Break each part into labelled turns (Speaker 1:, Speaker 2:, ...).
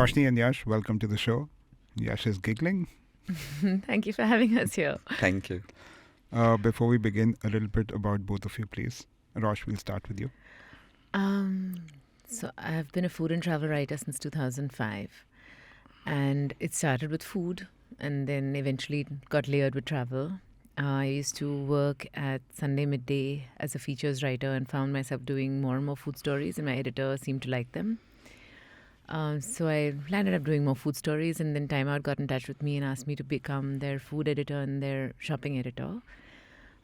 Speaker 1: Roshni and Yash, welcome to the show. Yash is giggling.
Speaker 2: Thank you for having us here.
Speaker 3: Thank you.
Speaker 1: Before we begin, a little bit about both of you, please. Rosh, we'll start with you.
Speaker 2: So I've been a food and travel writer since 2005. And it started with food and then eventually got layered with travel. I used to work at Sunday Midday as a features writer and found myself doing more and more food stories, and my editor seemed to like them. So I landed up doing more food stories, and then Time Out got in touch with me and asked me to become their food editor and their shopping editor.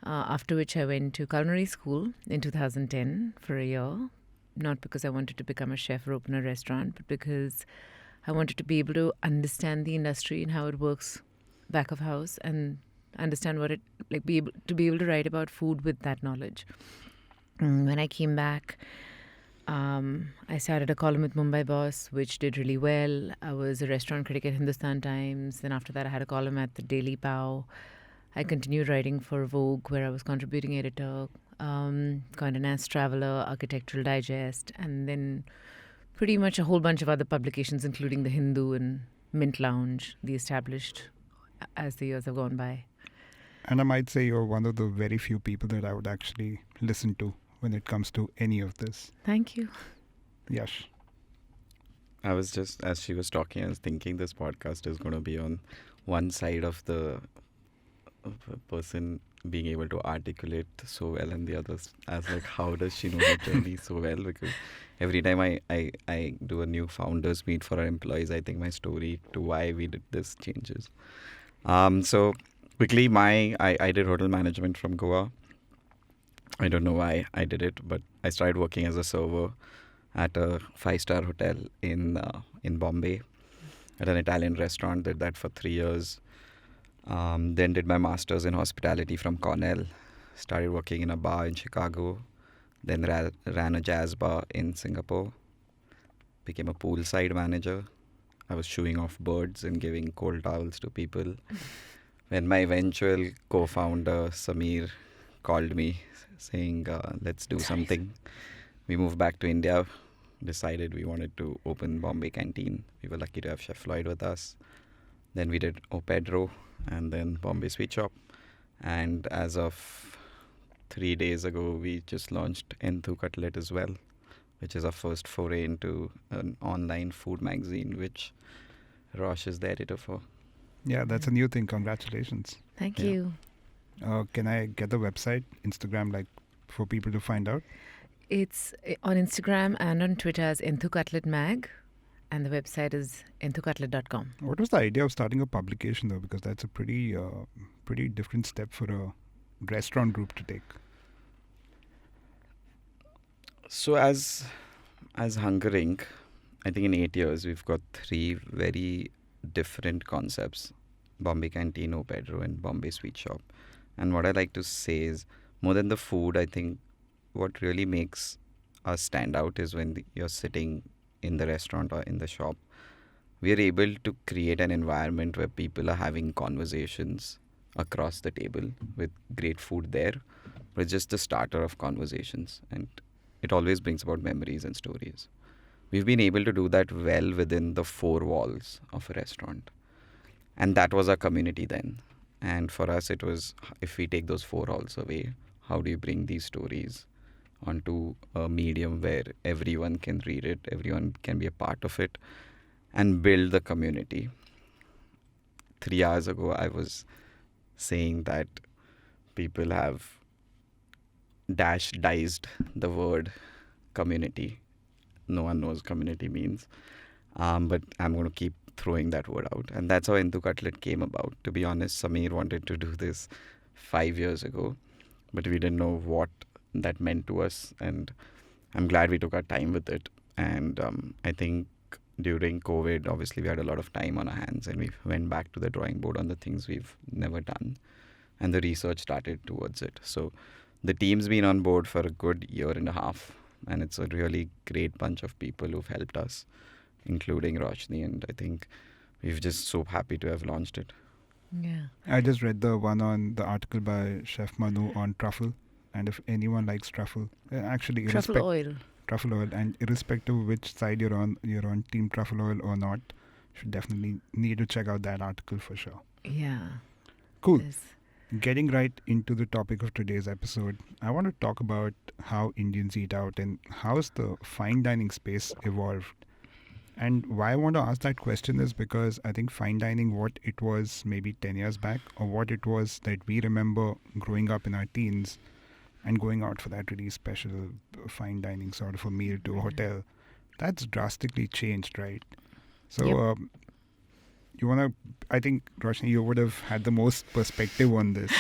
Speaker 2: After which I went to culinary school in 2010 for a year, not because I wanted to become a chef or open a restaurant, but because I wanted to be able to understand the industry and how it works back of house and understand what it like be able to write about food with that knowledge. When I came back, I started a column with Mumbai Boss, which did really well. I was a restaurant critic at Hindustan Times. Then after that, I had a column at the Daily Pow. I continued writing for Vogue, where I was contributing editor, Condé Nast Traveler, Architectural Digest, and then pretty much a whole bunch of other publications, including The Hindu and Mint Lounge, the established as the years have gone by.
Speaker 1: And I might say you're one of the very few people that I would actually listen to when it comes to any of this.
Speaker 2: Thank you.
Speaker 1: Yash.
Speaker 3: I was just, as she was talking, I was thinking this podcast is going to be on one side of the person being able to articulate so well, and the others as like, how does she know her journey so well? Because every time I do a new founders meet for our employees, I think my story to why we did this changes. So quickly, I did hotel management from Goa. I don't know why I did it, but I started working as a server at a 5-star hotel in Bombay at an Italian restaurant. Did that for 3 years. Then did my master's in hospitality from Cornell. Started working in a bar in Chicago. Then ran a jazz bar in Singapore. Became a poolside manager. I was shooing off birds and giving cold towels to people. When my eventual co-founder Samir called me saying, let's do something. We moved back to India, decided we wanted to open Bombay Canteen. We were lucky to have Chef Floyd with us. Then we did Pedro and then Bombay Sweet Shop. And as of 3 days ago, we just launched Enthu Cutlet as well, which is our first foray into an online food magazine, which Rosh is the editor for.
Speaker 1: Yeah, that's a new thing. Congratulations.
Speaker 2: Thank you.
Speaker 1: Can I get the website, Instagram, like for people to find out?
Speaker 2: It's on Instagram and on Twitter as Enthu Cutlet Mag, and the website is enthukutlet.com.
Speaker 1: What was the idea of starting a publication though? Because that's a pretty different step for a restaurant group to take.
Speaker 3: So as Hunger Inc., I think in 8 years we've got 3 very different concepts: Bombay Canteen, Pedro, and Bombay Sweet Shop. And what I like to say is, more than the food, I think what really makes us stand out is when you're sitting in the restaurant or in the shop, we are able to create an environment where people are having conversations across the table with great food there. But it's just the starter of conversations, and it always brings about memories and stories. We've been able to do that well within the 4 walls of a restaurant. And that was our community then. And for us, it was, if we take those 4 walls away, how do you bring these stories onto a medium where everyone can read it, everyone can be a part of it, and build the community. 3 hours ago, I was saying that people have diced the word community. No one knows community means. But I'm going to keep throwing that word out. And that's how Enthu Cutlet came about. To be honest, Samir wanted to do this 5 years ago, but we didn't know what that meant to us. And I'm glad we took our time with it. And I think during COVID, obviously we had a lot of time on our hands, and we went back to the drawing board on the things we've never done. And the research started towards it. So the team's been on board for a good 1.5 years. And it's a really great bunch of people who've helped us, including Roshni. And I think we're just so happy to have launched it.
Speaker 2: Yeah.
Speaker 1: I just read the article by Chef Manu on truffle. And if anyone likes truffle, actually...
Speaker 2: Truffle oil.
Speaker 1: truffle oil, and irrespective of which side you're on team truffle oil or not, should definitely need to check out that article for sure.
Speaker 2: Yeah.
Speaker 1: Cool.
Speaker 2: Yes.
Speaker 1: Getting right into the topic of today's episode, I want to talk about how Indians eat out and how's the fine dining space evolved. And why I want to ask that question is because I think fine dining, what it was maybe 10 years back, or what it was that we remember growing up in our teens and going out for that really special fine dining sort of a meal to a hotel, that's drastically changed, right? So,
Speaker 2: Yep.
Speaker 1: you want to, I think, Roshni, you would have had the most perspective on this.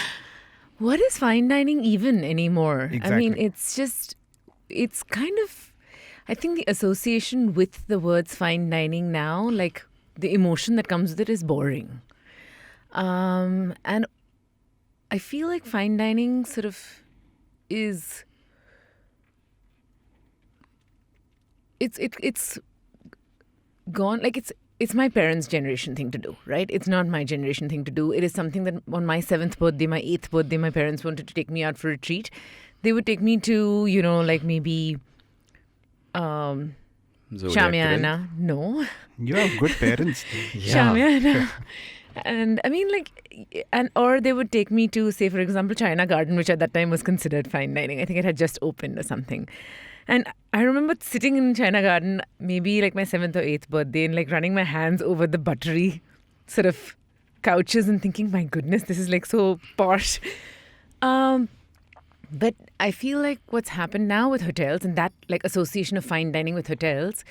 Speaker 2: What is fine dining even anymore? I mean,
Speaker 1: Exactly.
Speaker 2: it's kind of, I think the association with the words fine dining now, like the emotion that comes with it is boring. And I feel like fine dining sort of is, it's gone, like it's my parents' generation thing to do, right? It's not my generation thing to do. It is something that on my 7th birthday, my 8th birthday, my parents wanted to take me out for a treat. They would take me to, like maybe
Speaker 3: Zodiac grill.
Speaker 2: Shamiana. No.
Speaker 1: You have good parents.
Speaker 2: Shamiana. And I mean, or they would take me to, say, for example, China Garden, which at that time was considered fine dining. I think it had just opened or something. And I remember sitting in China Garden, maybe like my 7th or 8th birthday, and like running my hands over the buttery sort of couches and thinking, my goodness, this is like so posh. But I feel like what's happened now with hotels and that like association of fine dining with hotels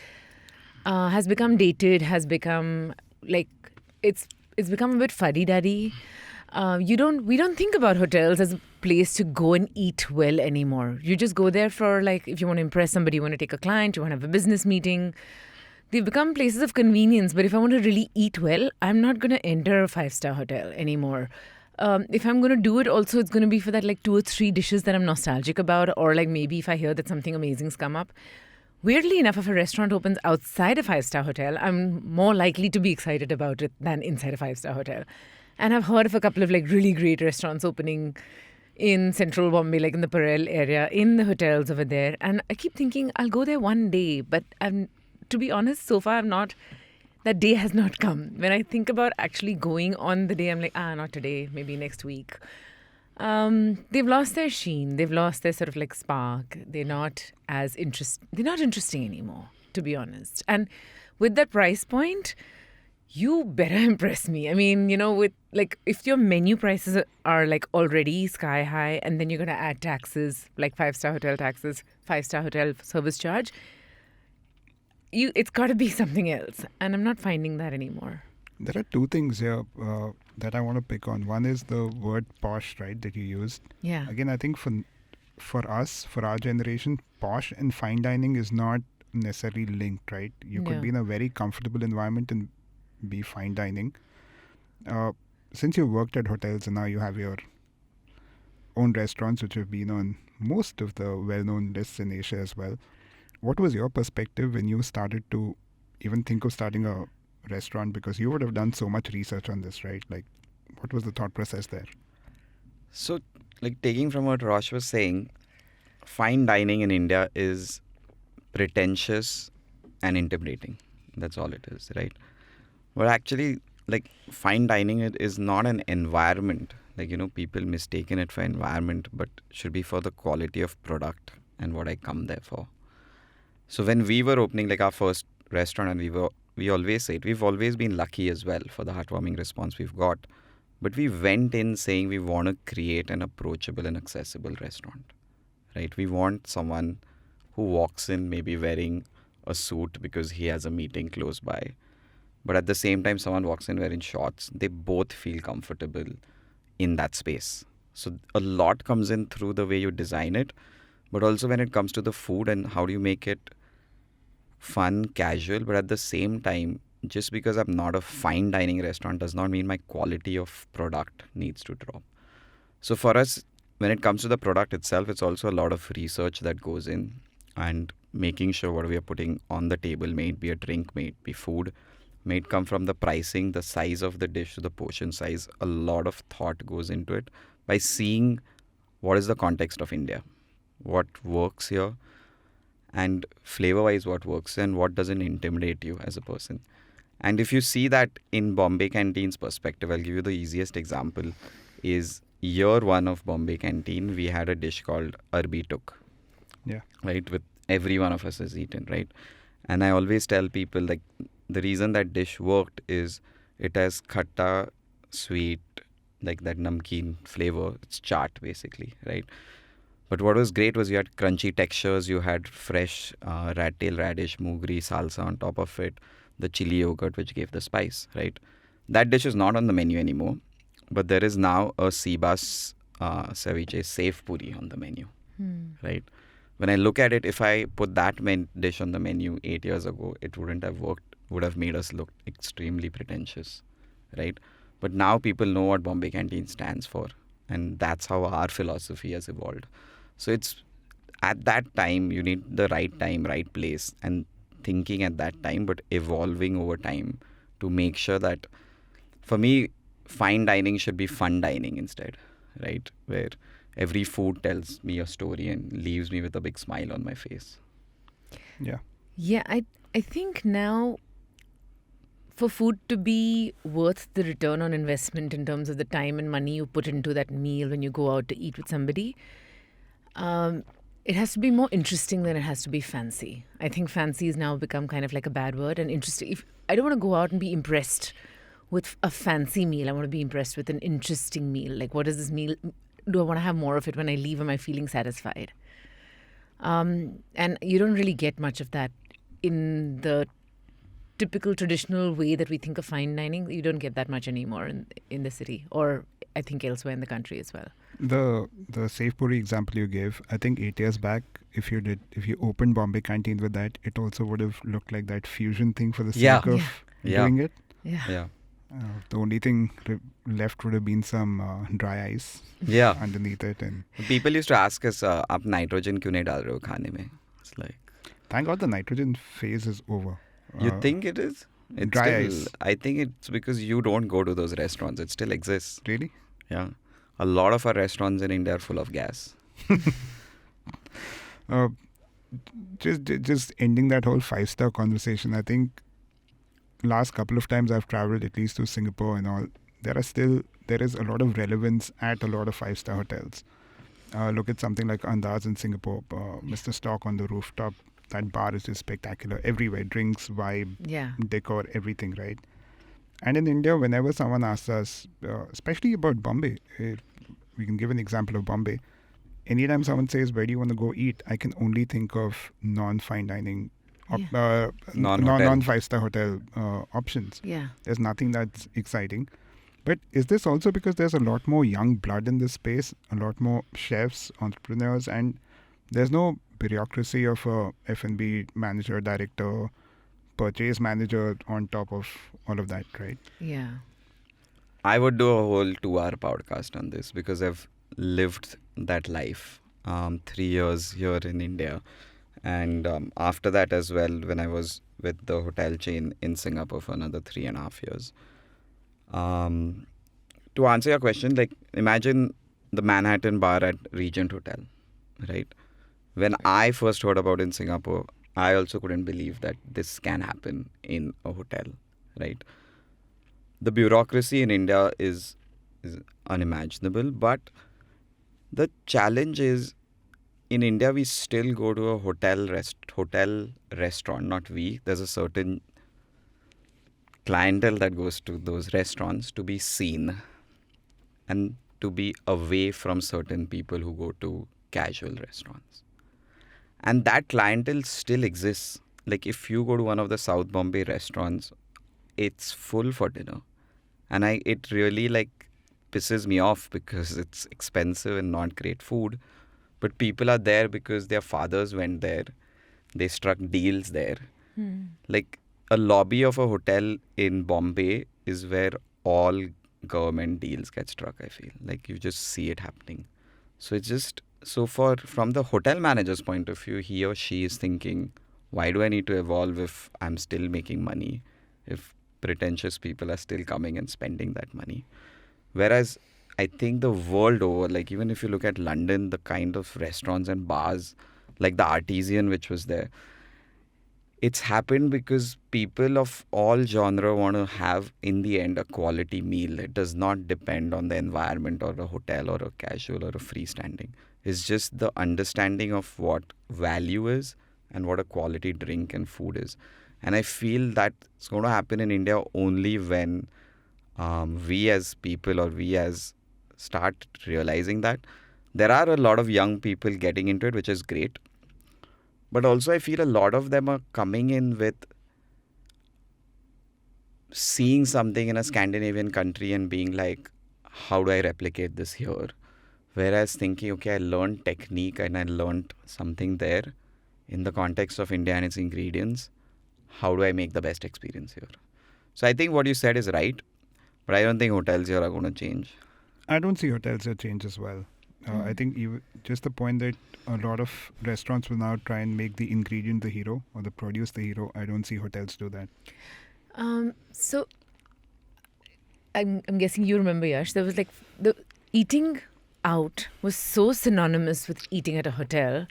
Speaker 2: has become dated, has become like it's become a bit fuddy-duddy. We don't think about hotels as a place to go and eat well anymore. You just go there for like if you want to impress somebody, you want to take a client, you want to have a business meeting. They've become places of convenience. But if I want to really eat well, I'm not going to enter a 5-star hotel anymore. If I'm going to do it, also it's going to be for that like 2 or 3 dishes that I'm nostalgic about, or like maybe if I hear that something amazing's come up. Weirdly enough, if a restaurant opens outside a 5-star hotel, I'm more likely to be excited about it than inside a 5-star hotel. And I've heard of a couple of like really great restaurants opening in central Bombay, like in the Parel area, in the hotels over there. And I keep thinking I'll go there one day, but to be honest, so far that day has not come. When I think about actually going on the day, I'm like, not today, maybe next week. They've lost their sheen. They've lost their sort of like spark. They're not interesting anymore, to be honest. And with that price point, you better impress me. I mean, with like if your menu prices are like already sky high and then you're going to add taxes, like 5-star hotel taxes, 5-star hotel service charge, it's got to be something else. And I'm not finding that anymore.
Speaker 1: There are 2 things here that I want to pick on. One is the word posh, right, that you used.
Speaker 2: Yeah.
Speaker 1: Again, I think for us, for our generation, posh and fine dining is not necessarily linked, right? You could
Speaker 2: No.
Speaker 1: be in a very comfortable environment and be fine dining. Since you worked at hotels and now you have your own restaurants, which have been on most of the well-known lists in Asia as well, what was your perspective when you started to even think of starting a restaurant? Because you would have done so much research on this, right? Like, what was the thought process there?
Speaker 3: So, like taking from what Rosh was saying, fine dining in India is pretentious and intimidating. That's all it is, right? But actually, like fine dining it is not an environment. Like, people mistaken it for environment, but should be for the quality of product and what I come there for. So when we were opening like our first restaurant, and we always say it, we've always been lucky as well for the heartwarming response we've got. But we went in saying we want to create an approachable and accessible restaurant, right? We want someone who walks in maybe wearing a suit because he has a meeting close by. But at the same time, someone walks in wearing shorts. They both feel comfortable in that space. So a lot comes in through the way you design it, but also when it comes to the food and how do you make it fun, casual, but at the same time, just because I'm not a fine dining restaurant does not mean my quality of product needs to drop. So for us, when it comes to the product itself, it's also a lot of research that goes in and making sure what we are putting on the table, may it be a drink, may it be food, may it come from the pricing, the size of the dish to the portion size. A lot of thought goes into it by seeing what is the context of India, what works here, and flavor wise what works and what doesn't intimidate you as a person. And if you see that in Bombay Canteen's perspective, I'll give you the easiest example is year one of Bombay Canteen, we had a dish called Arbi Tuk,
Speaker 1: Yeah.
Speaker 3: right? With every one of us has eaten, right? And I always tell people like the reason that dish worked is it has khatta, sweet, like that namkeen flavor. It's chaat basically, right? But what was great was you had crunchy textures, you had fresh rat tail radish, moogri, salsa on top of it, the chili yogurt which gave the spice, right? That dish is not on the menu anymore, but there is now a Seabass ceviche safe puri on the menu, right? When I look at it, if I put that dish on the menu 8 years ago, it wouldn't have worked, would have made us look extremely pretentious, right? But now people know what Bombay Canteen stands for, and that's how our philosophy has evolved. So it's at that time, you need the right time, right place, and thinking at that time, but evolving over time to make sure that, for me, fine dining should be fun dining instead, right? Where every food tells me a story and leaves me with a big smile on my face.
Speaker 1: Yeah.
Speaker 2: Yeah, I think now for food to be worth the return on investment in terms of the time and money you put into that meal when you go out to eat with somebody, it has to be more interesting than it has to be fancy. I think fancy has now become kind of like a bad word, and interesting. I don't want to go out and be impressed with a fancy meal. I want to be impressed with an interesting meal. Like, what is this meal? Do I want to have more of it when I leave? Am I feeling satisfied? And you don't really get much of that in the typical traditional way that we think of fine dining. You don't get that much anymore in the city, or I think elsewhere in the country as well.
Speaker 1: The safe puri example you gave, I think 8 years back, if you opened Bombay Canteen with that, it also would have looked like that fusion thing for the sake
Speaker 3: Yeah.
Speaker 1: of
Speaker 3: Yeah.
Speaker 1: doing it.
Speaker 2: Yeah.
Speaker 1: The only thing left would have been some dry ice
Speaker 3: Yeah.
Speaker 1: underneath it, and
Speaker 3: People used to ask us, "Aap nitrogen kyun nahi dal rahe ho khane mein?" It's like,
Speaker 1: thank God the nitrogen phase is over.
Speaker 3: you think it is? It's
Speaker 1: dry
Speaker 3: still,
Speaker 1: ice.
Speaker 3: I think it's because you don't go to those restaurants. It still exists.
Speaker 1: Really?
Speaker 3: Yeah. A lot of our restaurants in India are full of gas.
Speaker 1: Uh, just ending that whole 5-star conversation, I think last couple of times I've traveled at least to Singapore and all, there is a lot of relevance at a lot of 5-star hotels. Look at something like Andaz in Singapore, Mr. Stock on the rooftop. That bar is just spectacular everywhere. Drinks, vibe,
Speaker 2: Yeah.
Speaker 1: decor, everything, right? And in India, whenever someone asks us, especially about Bombay, we can give an example of Bombay. Anytime someone says, where do you want to go eat? I can only think of non-fine dining,
Speaker 3: Non-hotel.
Speaker 1: non-5-star hotel options.
Speaker 2: Yeah.
Speaker 1: There's nothing that's exciting. But is this also because there's a lot more young blood in this space, a lot more chefs, entrepreneurs, and there's no bureaucracy of a F&B manager, director, purchase manager on top of all of that, right?
Speaker 2: Yeah.
Speaker 3: I would do a whole 2-hour podcast on this because I've lived that life. 3 years here in India. And after that as well, when I was with the hotel chain in Singapore for another 3.5 years. To answer your question, like imagine the Manhattan bar at Regent Hotel, right? When I first heard about it in Singapore, I also couldn't believe that this can happen in a hotel, right? The bureaucracy in India is unimaginable, but the challenge is in India we still go to a hotel restaurant, not we. There's a certain clientele that goes to those restaurants to be seen and to be away from certain people who go to casual restaurants. And that clientele still exists. Like if you go to one of the South Bombay restaurants, it's full for dinner. And it really like pisses me off because it's expensive and not great food. But people are there because their fathers went there. They struck deals there. Like a lobby of a hotel in Bombay is where all government deals get struck, I feel. Like you just see it happening. So it's just, from the hotel manager's point of view, he or she is thinking, why do I need to evolve if I'm still making money? If pretentious people are still coming and spending that money. Whereas I think the world over, like even if you look at London, the kind of restaurants and bars, like the artisan which was there. It's happened because people of all genre want to have, in the end, a quality meal. It does not depend on the environment or a hotel or a casual or a freestanding. It's just the understanding of what value is and what a quality drink and food is. And I feel that's going to happen in India only when we as people, or we as start realizing that. There are a lot of young people getting into it, which is great. But also I feel a lot of them are coming in with seeing something in a Scandinavian country and being like, how do I replicate this here? Whereas thinking, okay, I learned technique and I learned something there in the context of India and its ingredients. How do I make the best experience here? So I think what you said is right, but I don't think hotels here are going to change.
Speaker 1: I don't see hotels that change as well. I think just the point that a lot of restaurants will now try and make the ingredient the hero or the produce the hero. I don't see hotels do that.
Speaker 2: So I'm guessing you remember, Yash. There was like the eating out was so synonymous with eating at a hotel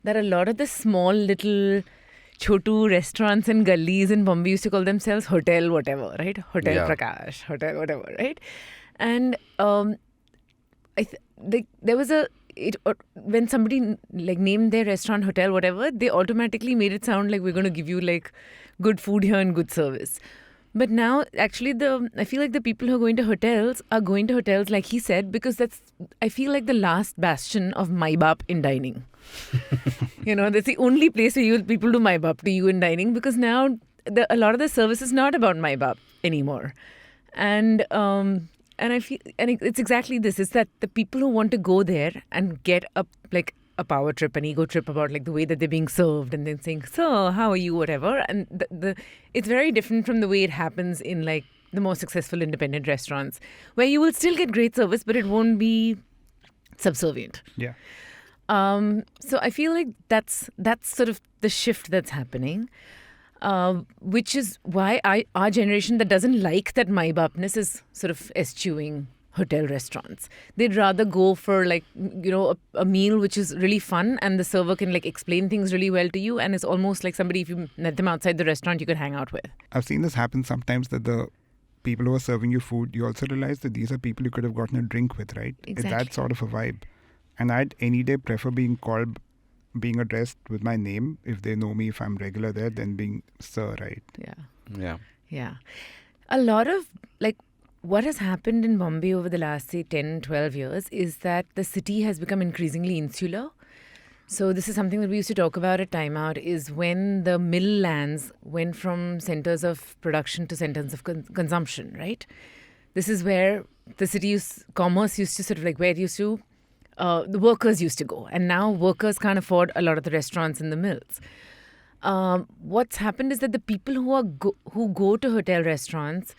Speaker 2: that a lot of the small little chotu restaurants and gullies in Bombay used to call themselves hotel whatever, right? Hotel
Speaker 3: Yeah.
Speaker 2: Prakash, hotel whatever, right? And there was when somebody like named their restaurant hotel whatever, they automatically made it sound like we're going to give you like good food here and good service. But now, actually, I feel like the people who are going to hotels are going to hotels, like he said, because that's, I feel like, the last bastion of my-bap in dining. That's the only place where people do my-bap to you in dining, because now a lot of the service is not about my-bap anymore. And I feel, it's exactly this. It's that the people who want to go there and get a power trip, an ego trip about like the way that they're being served, and then saying, so how are you, whatever. And it's very different from the way it happens in like the more successful independent restaurants, where you will still get great service, but it won't be subservient.
Speaker 1: Yeah.
Speaker 2: So I feel like that's sort of the shift that's happening. Which is why our generation that doesn't like that my-bapness is sort of eschewing hotel restaurants. They'd rather go for like, a meal which is really fun and the server can like explain things really well to you, and it's almost like somebody, if you met them outside the restaurant, you could hang out with.
Speaker 1: I've seen this happen sometimes, that the people who are serving you food, you also realize that these are people you could have gotten a drink with, right?
Speaker 2: Exactly.
Speaker 1: It's that sort of a vibe. And I'd any day prefer being addressed with my name if they know me, if I'm regular there, than being sir, right?
Speaker 2: Yeah. A lot of like what has happened in Bombay over the last, say, 10, 12 years is that the city has become increasingly insular. So this is something that we used to talk about at Time Out, is when the mill lands went from centers of production to centers of consumption, right? This is where the commerce used to sort of like where it used to, the workers used to go. And now workers can't afford a lot of the restaurants and the mills. What's happened is that the people who go to hotel restaurants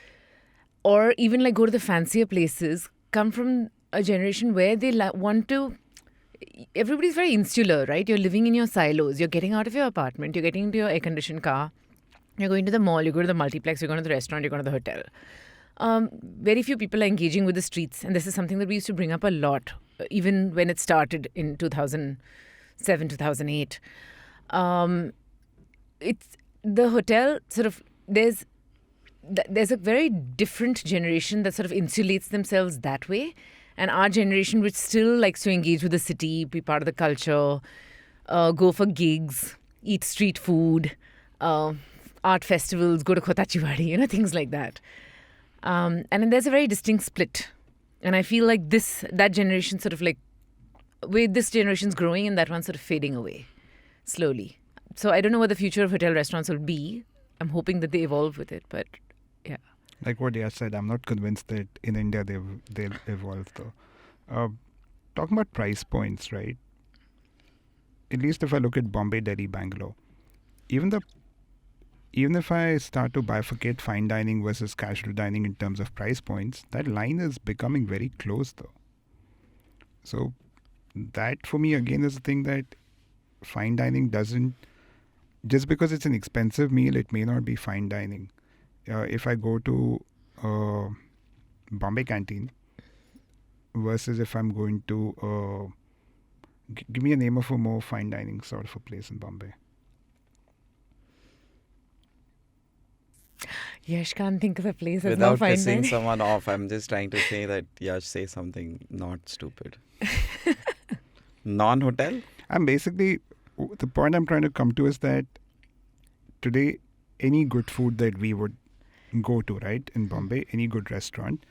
Speaker 2: or even like go to the fancier places come from a generation where they want to. Everybody's very insular, right? You're living in your silos. You're getting out of your apartment. You're getting into your air-conditioned car. You're going to the mall. You go to the multiplex. You're going to the restaurant. You're going to the hotel. Very few people are engaging with the streets. And this is something that we used to bring up a lot, even when it started in 2007, 2008. It's the hotel sort of, there's a very different generation that sort of insulates themselves that way. And our generation, which still likes to engage with the city, be part of the culture, go for gigs, eat street food, art festivals, go to Kotachiwadi, things like that. And then there's a very distinct split. And I feel like that generation sort of like, way this generation's growing and that one's sort of fading away slowly. So I don't know what the future of hotel restaurants will be. I'm hoping that they evolve with it, but yeah.
Speaker 1: Like what Yash said, I'm not convinced that in India they'll evolve though. Talking about price points, right? At least if I look at Bombay, Delhi, Bangalore, even if I start to bifurcate fine dining versus casual dining in terms of price points, that line is becoming very close though. So that for me again is the thing, that fine dining doesn't, just because it's an expensive meal, it may not be fine dining. If I go to Bombay Canteen versus if I'm going to give me a name of a more fine dining sort of a place in Bombay.
Speaker 2: Yash can't think of a place that's
Speaker 3: Without
Speaker 2: not fine
Speaker 3: pissing
Speaker 2: dining.
Speaker 3: someone off, I'm just trying to say that Yash, say something not stupid. Non-hotel?
Speaker 1: The point I'm trying to come to is that today, any good food that we would go to, right, in Bombay, any good restaurant,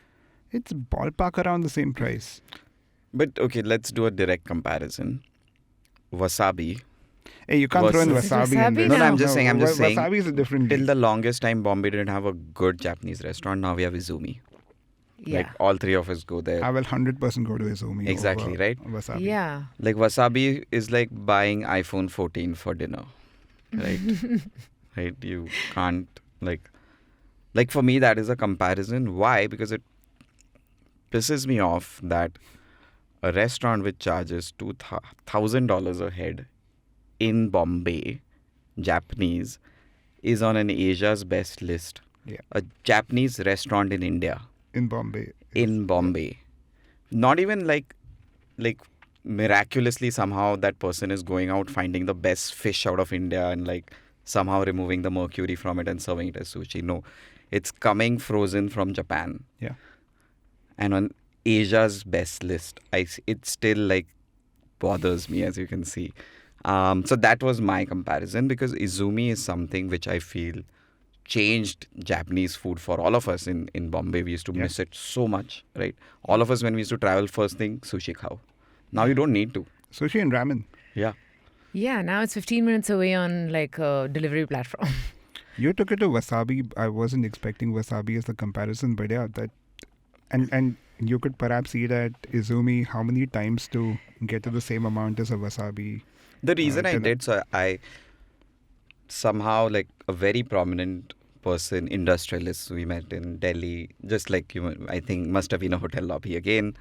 Speaker 1: it's ballpark around the same price.
Speaker 3: But okay, let's do a direct comparison. Wasabi.
Speaker 1: Hey, you can't throw in
Speaker 3: Versus-
Speaker 1: wasabi in
Speaker 2: Wasabi
Speaker 1: this.
Speaker 2: No, no,
Speaker 3: I'm just saying,
Speaker 1: Wasabi is a different
Speaker 3: Till
Speaker 1: deal.
Speaker 3: the longest time, Bombay didn't have a good Japanese restaurant. Now we have Izumi.
Speaker 2: Yeah.
Speaker 3: Like all three of us go there.
Speaker 1: I will 100% go to Izumi.
Speaker 3: Exactly,
Speaker 1: over
Speaker 3: right?
Speaker 1: Wasabi.
Speaker 2: Yeah.
Speaker 3: Like wasabi is like buying iPhone 14 for dinner, right? Right? You can't like for me that is a comparison. Why? Because it pisses me off that a restaurant which charges $2,000 a head in Bombay, Japanese, is on an Asia's best list.
Speaker 1: Yeah.
Speaker 3: A Japanese restaurant in India,
Speaker 1: In Bombay.
Speaker 3: in Bombay. Not even like miraculously somehow that person is going out finding the best fish out of India and like somehow removing the mercury from it and serving it as sushi. No, it's coming frozen from Japan.
Speaker 1: Yeah.
Speaker 3: And on Asia's best list, it still like bothers me, as you can see. So that was my comparison, because Izumi is something which I feel changed Japanese food for all of us in Bombay. We used to miss it so much, right? All of us, when we used to travel, first thing, sushi khao. Now you don't need to.
Speaker 1: Sushi and ramen.
Speaker 3: Yeah.
Speaker 2: Yeah, now it's 15 minutes away on like a delivery platform.
Speaker 1: You took it to wasabi. I wasn't expecting wasabi as the comparison, but yeah, that and you could perhaps eat at Izumi how many times to get to the same amount as a wasabi.
Speaker 3: The reason I
Speaker 1: dinner.
Speaker 3: did, so I somehow like a very prominent person, industrialist we met in Delhi, just like I think must have been a hotel lobby again,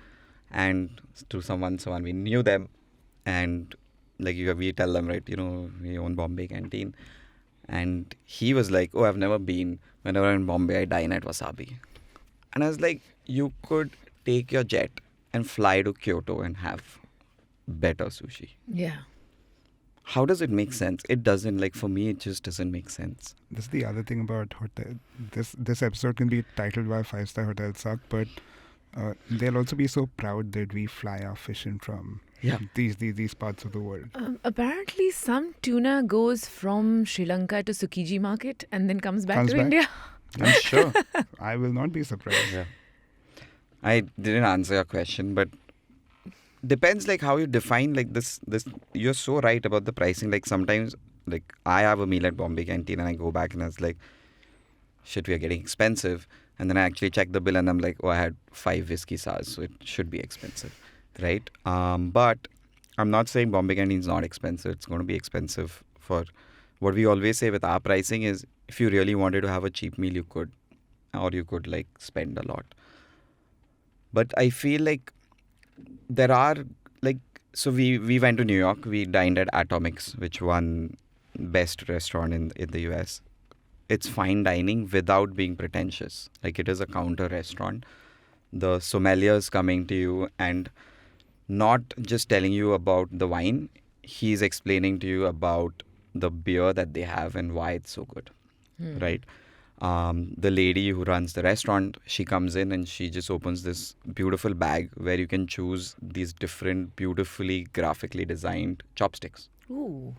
Speaker 3: and to someone we knew them, and like we tell them, right, we own Bombay Canteen, and he was like, oh, I've never been. Whenever I'm in Bombay, I dine at Wasabi. And I was like, you could take your jet and fly to Kyoto and have better sushi.
Speaker 2: Yeah.
Speaker 3: How does it make sense? It doesn't. Like, for me, it just doesn't make sense.
Speaker 1: This is the other thing about hotel. This episode can be titled "Why 5-Star Hotels Suck," but they'll also be so proud that we fly our fish in from these parts of the world.
Speaker 2: Apparently, some tuna goes from Sri Lanka to Tsukiji market and then comes back to India.
Speaker 3: I'm sure.
Speaker 1: I will not be surprised.
Speaker 3: Yeah. I didn't answer your question, but depends like how you define like this. You're so right about the pricing. Like sometimes, like I have a meal at Bombay Canteen and I go back and I was like, shit, we are getting expensive. And then I actually check the bill and I'm like, oh, I had 5 whiskey sours, so it should be expensive, right? But I'm not saying Bombay Canteen is not expensive. It's going to be expensive. For what we always say with our pricing is, if you really wanted to have a cheap meal, you could, or you could like spend a lot. But I feel like there are like, so we went to New York. We dined at Atomics, which won best restaurant in the US. It's fine dining without being pretentious. Like, it is a counter restaurant. The sommelier's coming to you and not just telling you about the wine. He's explaining to you about the beer that they have and why it's so good, right? The lady who runs the restaurant, she comes in and she just opens this beautiful bag where you can choose these different, beautifully graphically designed chopsticks.
Speaker 2: Ooh.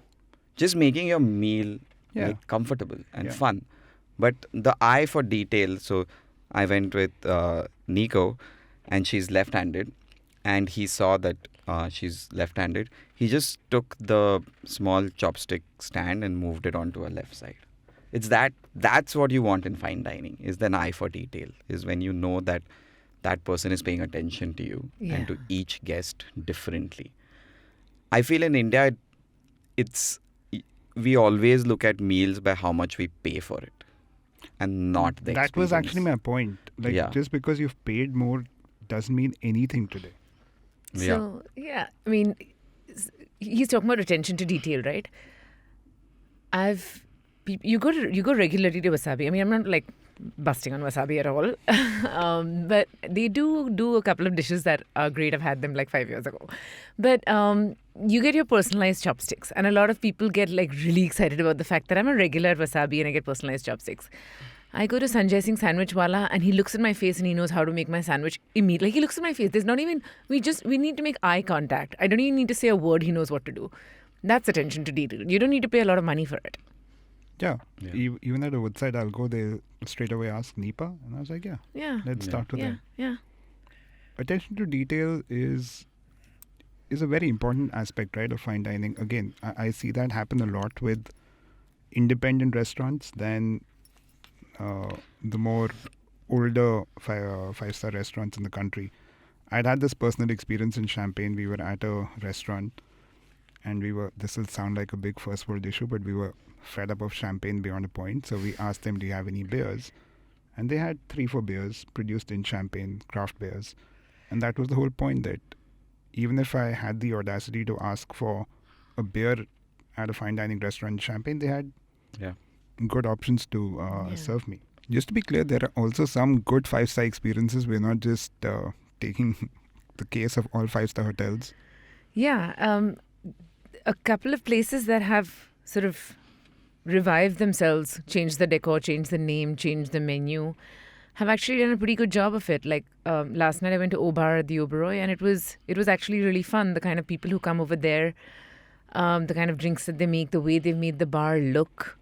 Speaker 3: Just making your meal like comfortable and fun. But the eye for detail. So I went with Nico, and she's left-handed, and he saw that she's left-handed. He just took the small chopstick stand and moved it onto her left side. It's that's what you want in fine dining, is an eye for detail, is when you know that that person is paying attention to you and to each guest differently. I feel in India, we always look at meals by how much we pay for it and not the experience.
Speaker 1: That was actually my point. Like, just because you've paid more doesn't mean anything today.
Speaker 2: So, I mean, he's talking about attention to detail, right? You go regularly to Wasabi. I mean, I'm not like busting on wasabi at all. But they do a couple of dishes that are great. I've had them like 5 years ago. But you get your personalized chopsticks. And a lot of people get like really excited about the fact that I'm a regular at wasabi and I get personalized chopsticks. I go to Sanjay Singh Sandwich Wala and he looks at my face and he knows how to make my sandwich immediately. Like he looks at my face. There's not even, we need to make eye contact. I don't even need to say a word. He knows what to do. That's attention to detail. You don't need to pay a lot of money for it.
Speaker 1: Yeah. Even at the Woodside, I'll go there straight away ask Nipa. And I was like, let's start with that.
Speaker 2: Yeah.
Speaker 1: Attention to detail is a very important aspect, right, of fine dining. Again, I see that happen a lot with independent restaurants than the more older five-star restaurants in the country. I'd had this personal experience in Champagne. We were at a restaurant and this will sound like a big first world issue, but we were fed up of champagne beyond a point. So we asked them, do you have any beers? And they had 3-4 beers produced in Champagne, craft beers. And that was the whole point, that even if I had the audacity to ask for a beer at a fine dining restaurant in Champagne, they had good options to serve me. Just to be clear, there are also some good 5-star experiences. We're not just taking the case of all 5-star hotels.
Speaker 2: Yeah. A couple of places that have sort of revived themselves, changed the decor, changed the name, changed the menu, have actually done a pretty good job of it. Like last night I went to Obar at the Oberoi and it was actually really fun. The kind of people who come over there, the kind of drinks that they make, the way they've made the bar look.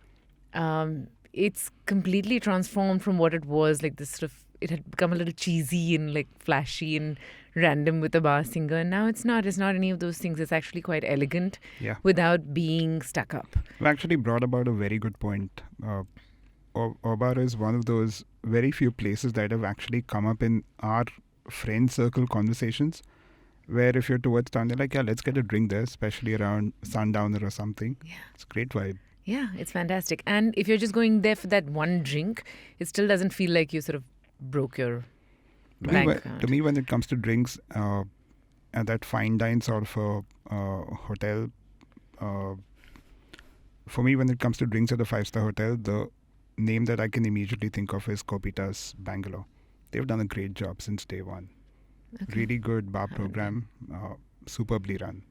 Speaker 2: It's completely transformed from what it was. Like this sort of, it had become a little cheesy and like flashy and random with a bar singer. And now it's not any of those things. It's actually quite elegant without being stuck up.
Speaker 1: You actually brought about a very good point. Obar is one of those very few places that have actually come up in our friend circle conversations, where if you're towards town, they're like, let's get a drink there, especially around Sundowner or something. Yeah. It's a great vibe.
Speaker 2: Yeah, it's fantastic. And if you're just going there for that one drink, it still doesn't feel like you sort of broke your bank account.
Speaker 1: To me, when it comes to drinks, at that fine dine sort of a hotel, for me, when it comes to drinks at a 5-star hotel, the name that I can immediately think of is Kopitas, Bangalore. They've done a great job since day one. Okay. Really good bar program, superbly run.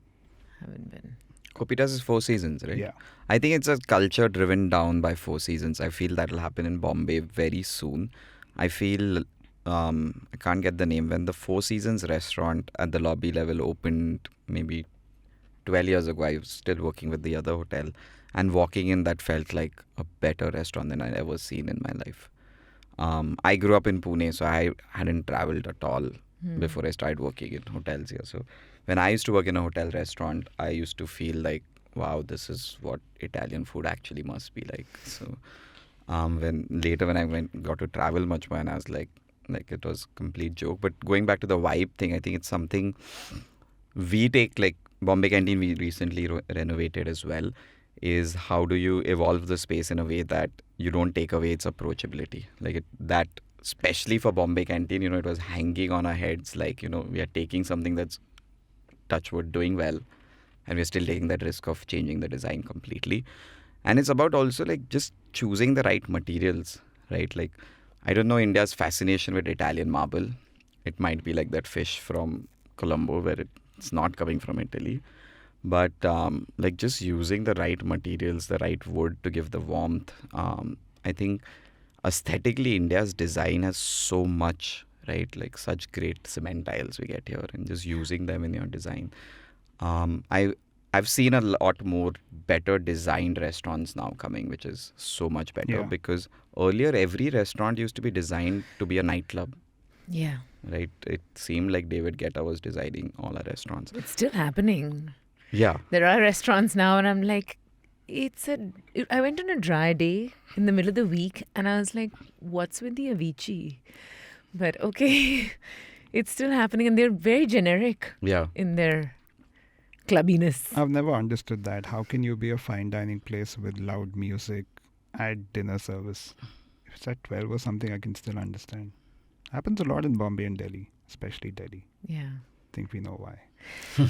Speaker 2: Haven't been.
Speaker 3: Kopitas is Four Seasons, right?
Speaker 1: Yeah.
Speaker 3: I think it's a culture driven down by Four Seasons. I feel that'll happen in Bombay very soon. I feel, I can't get the name, when the Four Seasons restaurant at the lobby level opened maybe 12 years ago. I was still working with the other hotel. And walking in, that felt like a better restaurant than I'd ever seen in my life. I grew up in Pune, so I hadn't traveled at all before I started working in hotels here. So when I used to work in a hotel restaurant, I used to feel like, wow, this is what Italian food actually must be like. So when I got to travel much more, and I was like it was a complete joke. But going back to the vibe thing, I think it's something we take, like Bombay Canteen we recently renovated as well, is how do you evolve the space in a way that you don't take away its approachability. Like that, especially for Bombay Canteen, it was hanging on our heads. Like, we are taking something that's, touch wood, doing well, and we're still taking that risk of changing the design completely. And it's about also like just choosing the right materials, right? Like, I don't know India's fascination with Italian marble. It might be like that fish from Colombo where it's not coming from Italy. But like just using the right materials, the right wood to give the warmth. I think aesthetically India's design has so much, right? Like such great cement tiles we get here, and just using them in your design. I've seen a lot more better designed restaurants now coming, which is so much better because earlier every restaurant used to be designed to be a nightclub.
Speaker 2: Yeah.
Speaker 3: Right? It seemed like David Guetta was designing all our restaurants.
Speaker 2: It's still happening.
Speaker 3: Yeah.
Speaker 2: There are restaurants now and I'm like, I went on a dry day in the middle of the week and I was like, what's with the Avicii? But okay, it's still happening and they're very generic in their clubbiness.
Speaker 1: I've never understood that. How can you be a fine dining place with loud music at dinner service? If it's at 12 or something, I can still understand. Happens a lot in Bombay and Delhi, especially Delhi.
Speaker 2: Yeah.
Speaker 1: I think we know why.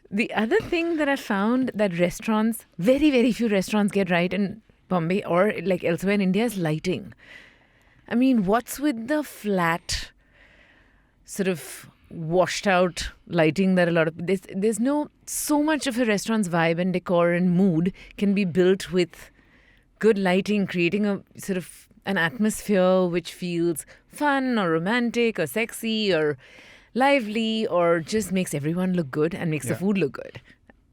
Speaker 2: The other thing that I found that restaurants, very, very few restaurants get right in Bombay or like elsewhere in India is lighting. I mean, what's with the flat, sort of washed out lighting that a lot of there's no so much of a restaurant's vibe and decor and mood can be built with good lighting, creating a sort of an atmosphere which feels fun or romantic or sexy or lively or just makes everyone look good and makes the food look good.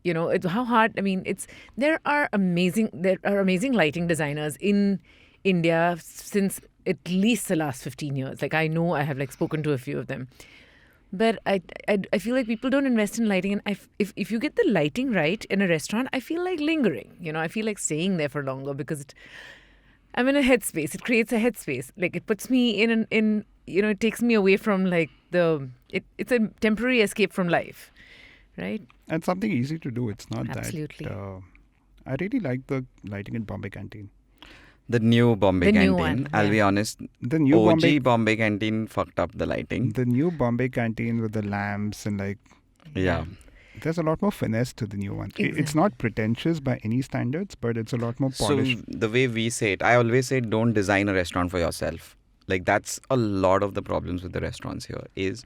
Speaker 2: You know, how hard. I mean, there are amazing lighting designers in India since at least the last 15 years. Like, I know I have spoken to a few of them. But I feel like people don't invest in lighting. And if you get the lighting right in a restaurant, I feel like lingering. You know, I feel like staying there for longer because I'm in a headspace. It creates a headspace. Like, it puts me in it takes me away from it's a temporary escape from life, right?
Speaker 1: And something easy to do. It's not
Speaker 2: Absolutely.
Speaker 1: that. I really like the lighting in Bombay Canteen.
Speaker 3: The new Bombay
Speaker 2: The new
Speaker 3: Canteen.
Speaker 2: one,
Speaker 3: I'll
Speaker 2: yeah.
Speaker 3: be honest.
Speaker 1: The new
Speaker 3: OG Bombay Canteen fucked up the lighting.
Speaker 1: The new Bombay Canteen with the lamps and
Speaker 3: Yeah.
Speaker 1: there's a lot more finesse to the new one. It's
Speaker 2: Exactly.
Speaker 1: not pretentious by any standards, but it's a lot more polished.
Speaker 3: So the way we say it, I always say don't design a restaurant for yourself. Like, that's a lot of the problems with the restaurants here is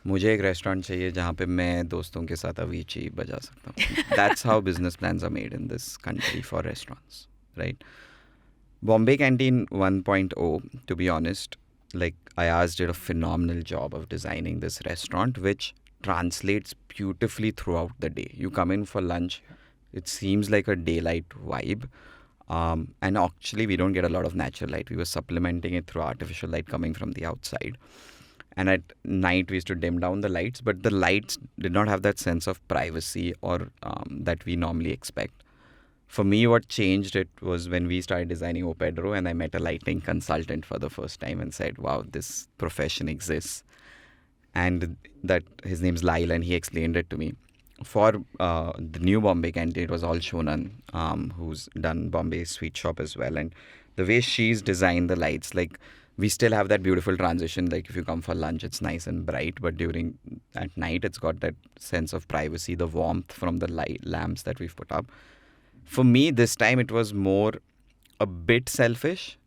Speaker 3: मुझे एक restaurant चाहिए जहाँ पे मैं दोस्तों के साथ Avicii बजा सकता हूँ. That's how business plans are made in this country for restaurants, right? Bombay Canteen 1.0, to be honest, Ayaz did a phenomenal job of designing this restaurant, which translates beautifully throughout the day. You come in for lunch, it seems like a daylight vibe. And actually, we don't get a lot of natural light. We were supplementing it through artificial light coming from the outside. And at night, we used to dim down the lights, but the lights did not have that sense of privacy or that we normally expect. For me, what changed it was when we started designing Pedro, and I met a lighting consultant for the first time and said, wow, this profession exists. And that his name's Lyle, and he explained it to me. For the new Bombay Canteen, it was all Shonan, who's done Bombay Sweet Shop as well. And the way she's designed the lights, we still have that beautiful transition. Like, if you come for lunch, it's nice and bright. But at night, it's got that sense of privacy, the warmth from the lamps that we've put up. For me, this time, it was more a bit selfish,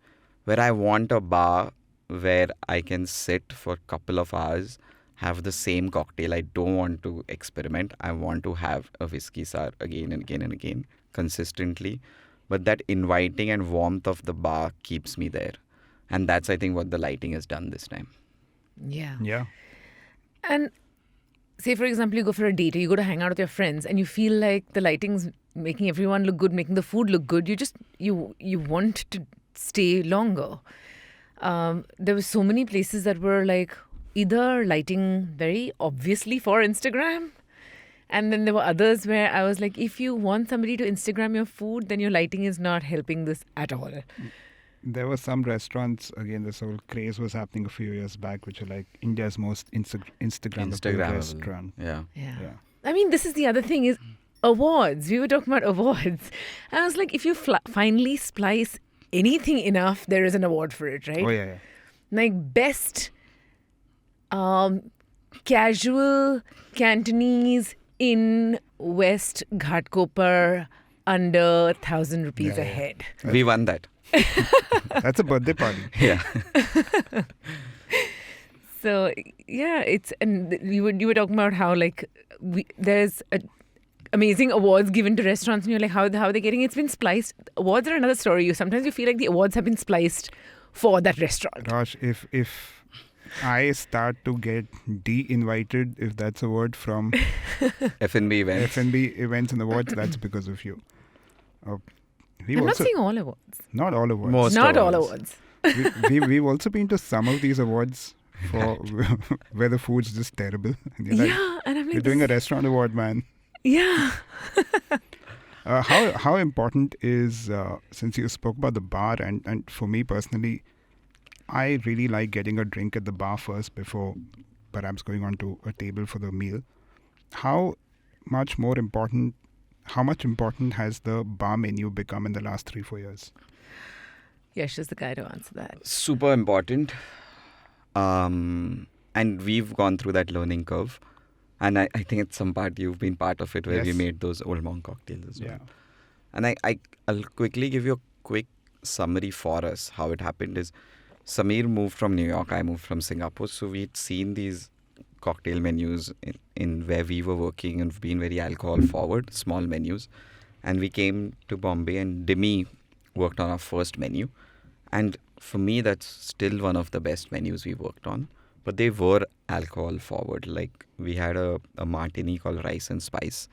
Speaker 3: where I want a bar where I can sit for a couple of hours, have the same cocktail. I don't want to experiment. I want to have a whiskey sour again and again and again, consistently. But that inviting and warmth of the bar keeps me there. And that's, I think, what the lighting has done this time.
Speaker 2: Yeah.
Speaker 1: Yeah.
Speaker 2: And say, for example, you go for a date or you go to hang out with your friends and you feel like the lighting's making everyone look good, making the food look good. You want to stay longer. There were so many places that were either lighting very obviously for Instagram, and then there were others where I was like, if you want somebody to Instagram your food, then your lighting is not helping this at all.
Speaker 1: There were some restaurants, again, this whole craze was happening a few years back, which are India's most Instagrammable restaurant.
Speaker 3: Yeah.
Speaker 2: Yeah.
Speaker 1: Yeah.
Speaker 2: I mean, this is the other thing is awards. We were talking about awards. And I was like, if you finally splice anything enough, there is an award for it, right?
Speaker 1: Oh, yeah.
Speaker 2: Best casual Cantonese in West Ghatkopar under 1,000 rupees
Speaker 1: Yeah,
Speaker 2: a
Speaker 1: yeah.
Speaker 2: head.
Speaker 3: We won that.
Speaker 1: That's a birthday party.
Speaker 3: Yeah.
Speaker 2: So yeah, you were talking about how there's amazing awards given to restaurants, and you're like, how are they getting it? It's been spliced. Awards are another story. Sometimes you feel like the awards have been spliced for that restaurant.
Speaker 1: Gosh, if I start to get de-invited, if that's a word, from
Speaker 3: F&B events.
Speaker 1: F&B events and awards, that's because of you.
Speaker 2: I'm not saying all awards.
Speaker 1: Not all awards.
Speaker 3: Most
Speaker 2: Not all
Speaker 3: awards.
Speaker 2: awards.
Speaker 1: We've also been to some of these awards for where the food's just terrible. And you're like,
Speaker 2: Yeah, and I'm like,
Speaker 1: you're doing a restaurant award, man.
Speaker 2: yeah.
Speaker 1: How important is, since you spoke about the bar, and for me personally, I really like getting a drink at the bar first before perhaps going on to a table for the meal. How much important has the bar menu become in the last 3-4 years?
Speaker 2: Yash is the guy to answer that.
Speaker 3: Super important. And we've gone through that learning curve. And I think at some part you've been part of it, where we
Speaker 1: Yes.
Speaker 3: made those Old Monk cocktails as well.
Speaker 1: Yeah.
Speaker 3: And I'll quickly give you a quick summary for us. How it happened is, Samir moved from New York, I moved from Singapore. So we'd seen these cocktail menus in where we were working and been very alcohol forward, small menus. And we came to Bombay and Demi worked on our first menu. And for me, that's still one of the best menus we worked on. But they were alcohol forward. Like we had a martini called Rice and Spice,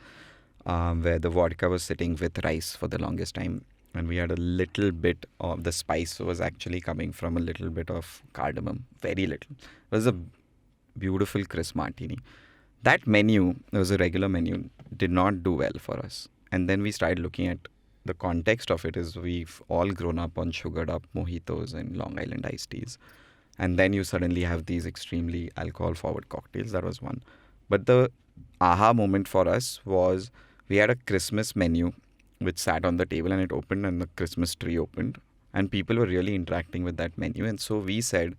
Speaker 3: where the vodka was sitting with rice for the longest time. And we had a little bit of the spice was actually coming from a little bit of cardamom, very little. It was a beautiful crisp martini. That menu, it was a regular menu, did not do well for us. And then we started looking at the context of it is we've all grown up on sugared up mojitos and Long Island iced teas. And then you suddenly have these extremely alcohol forward cocktails. That was one. But the aha moment for us was we had a Christmas menu which sat on the table and it opened and the Christmas tree opened. And people were really interacting with that menu. And so we said,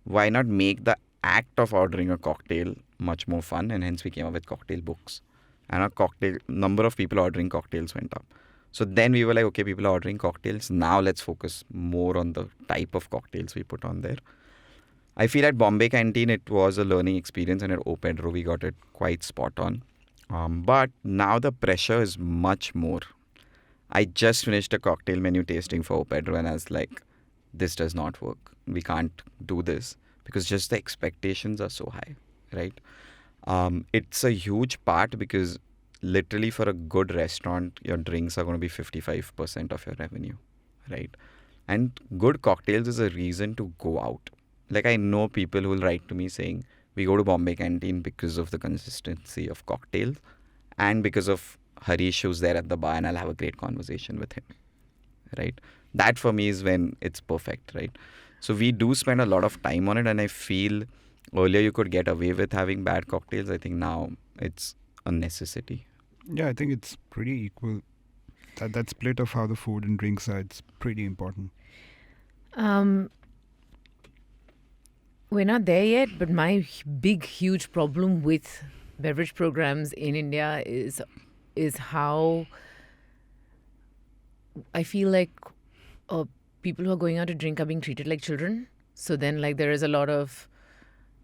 Speaker 3: why not make the act of ordering a cocktail much more fun? And hence we came up with cocktail books. And our cocktail number of people ordering cocktails went up. So then we were like, okay, people are ordering cocktails. Now let's focus more on the type of cocktails we put on there. I feel at Bombay Canteen, it was a learning experience, and at Pedro, we got it quite spot on. But now the pressure is much more. I just finished a cocktail menu tasting for Pedro, and I was like, this does not work. We can't do this because just the expectations are so high, right? It's a huge part because literally for a good restaurant, your drinks are going to be 55% of your revenue, right? And good cocktails is a reason to go out. Like I know people who will write to me saying, we go to Bombay Canteen because of the consistency of cocktails and because of Harish who's there at the bar and I'll have a great conversation with him, right? That for me is when it's perfect, right? So we do spend a lot of time on it, and I feel earlier you could get away with having bad cocktails. I think now it's a necessity.
Speaker 1: Yeah, I think it's pretty equal. That split of how the food and drinks are, it's pretty important.
Speaker 2: We're not there yet, but my big, huge problem with beverage programs in India is how I feel like people who are going out to drink are being treated like children. So then, like, there is a lot of,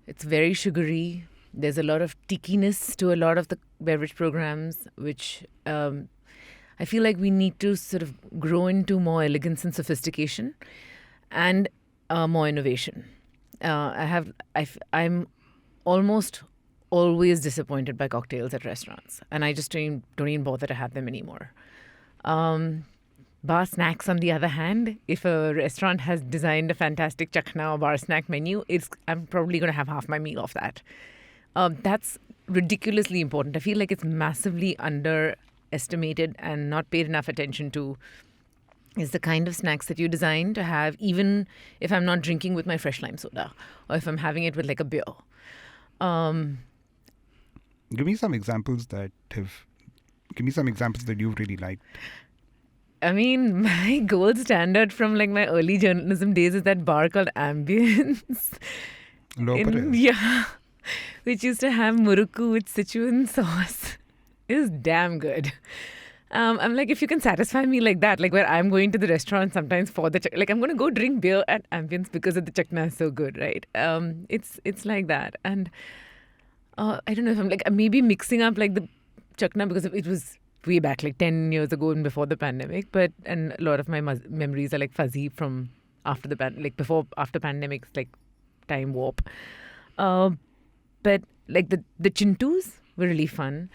Speaker 2: it's very sugary. There's a lot of tickiness to a lot of the beverage programs, which I feel like we need to sort of grow into more elegance and sophistication and more innovation. I'm almost always disappointed by cocktails at restaurants, and I just don't even bother to have them anymore. Bar snacks, on the other hand, if a restaurant has designed a fantastic chakna or bar snack menu, I'm probably going to have half my meal off that. That's ridiculously important. I feel like it's massively underestimated and not paid enough attention to. Is the kind of snacks that you design to have, even if I'm not drinking with my fresh lime soda or if I'm having it with like a beer.
Speaker 1: Give me some examples that you've really liked.
Speaker 2: I mean, my gold standard from like my early journalism days is that bar called Ambience. Yeah. Which used to have murukku with Sichuan sauce. It was damn good. I'm like, if you can satisfy me like that, like where I'm going to the restaurant sometimes for the like I'm going to go drink beer at Ambience because of the chakna is so good, right? It's like that, and I don't know if I'm like maybe mixing up like the chakna because it was way back like 10 years ago and before the pandemic, and a lot of my memories are like fuzzy from after after pandemic, like time warp. But like the chintus were really fun.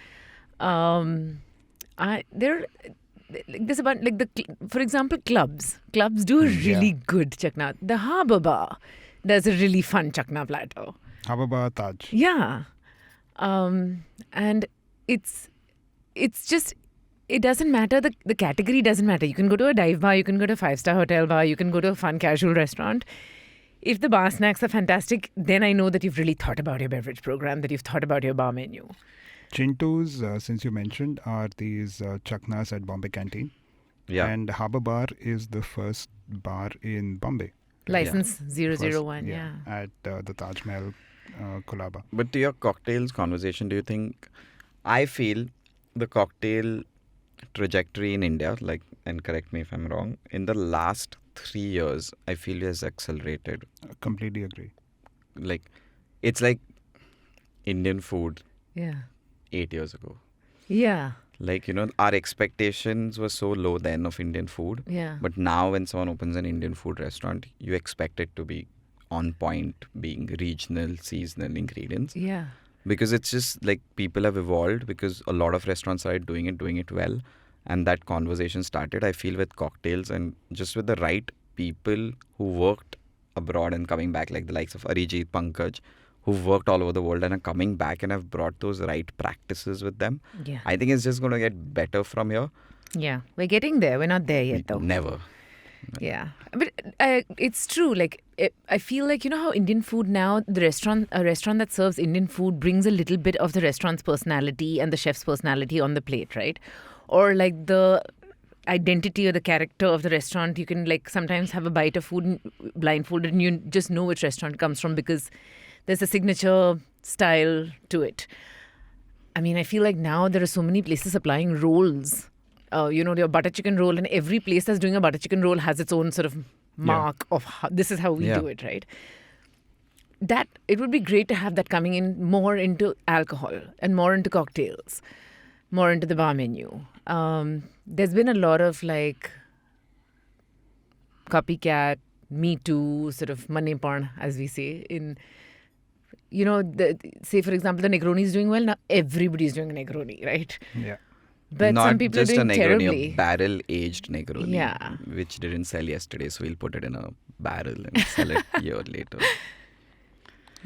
Speaker 2: There's about like for example, clubs do a really good chakna. The Harbour Bar does a really fun chakna platter.
Speaker 1: Harbour Bar Taj.
Speaker 2: Yeah, and it's just, it doesn't matter, the category doesn't matter. You can go to a dive bar, you can go to a 5-star hotel bar, you can go to a fun casual restaurant. If the bar snacks are fantastic, then I know that you've really thought about your beverage program, that you've thought about your bar menu.
Speaker 1: Chintus, since you mentioned, are these chaknas at Bombay Canteen.
Speaker 3: Yeah.
Speaker 1: And Harbour Bar is the first bar in Bombay.
Speaker 2: License 001, yeah.
Speaker 1: At the Taj Mahal Colaba.
Speaker 3: But to your cocktails conversation, do you think, I feel the cocktail trajectory in India, like, and correct me if I'm wrong, in the last 3 years, I feel it has accelerated.
Speaker 1: Completely agree.
Speaker 3: Like, it's like Indian food
Speaker 2: Yeah.
Speaker 3: 8 years ago.
Speaker 2: Yeah.
Speaker 3: Like, our expectations were so low then of Indian food.
Speaker 2: Yeah.
Speaker 3: But now when someone opens an Indian food restaurant, you expect it to be on point, being regional, seasonal ingredients.
Speaker 2: Yeah.
Speaker 3: Because it's just like people have evolved, because a lot of restaurants started doing it well. And that conversation started, I feel, with cocktails and just with the right people who worked abroad and coming back, like the likes of Arijit, Pankaj, who've worked all over the world and are coming back and have brought those right practices with them.
Speaker 2: Yeah.
Speaker 3: I think it's just going to get better from here.
Speaker 2: Yeah. We're getting there. We're not there yet, though.
Speaker 3: Never.
Speaker 2: Yeah, but it's true. Like I feel like, how Indian food now, a restaurant that serves Indian food brings a little bit of the restaurant's personality and the chef's personality on the plate, right? Or like the identity or the character of the restaurant. You can like sometimes have a bite of food blindfolded and you just know which restaurant it comes from because there's a signature style to it. I mean, I feel like now there are so many places supplying rolls. Your butter chicken roll, and every place that's doing a butter chicken roll has its own sort of mark of this is how we do it, right? That it would be great to have that coming in more into alcohol and more into cocktails, more into the bar menu. There's been a lot of like copycat, Me Too, sort of money porn, as we say, in say for example, the Negroni is doing well now. Everybody's doing a Negroni, right?
Speaker 1: Yeah.
Speaker 2: But
Speaker 3: Not
Speaker 2: some people
Speaker 3: just
Speaker 2: are doing
Speaker 3: a Negroni,
Speaker 2: terribly.
Speaker 3: a barrel-aged Negroni,
Speaker 2: Yeah.
Speaker 3: which didn't sell yesterday, so we'll put it in a barrel and sell it a year later.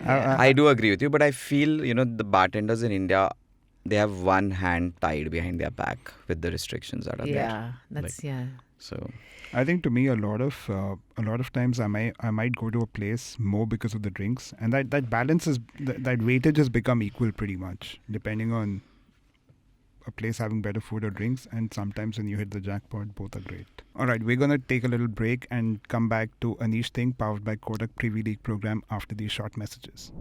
Speaker 3: I do agree with you, but I feel, the bartenders in India, they have one hand tied behind their back with the restrictions that are there.
Speaker 2: Yeah, that's
Speaker 3: So,
Speaker 1: I think to me a lot of times I might go to a place more because of the drinks, and that balance is that weightage has become equal pretty much depending on a place having better food or drinks, and sometimes when you hit the jackpot, both are great. All right, we're gonna take a little break and come back to Aneesh Thing, powered by Kotak Privy League Programme, after these short messages.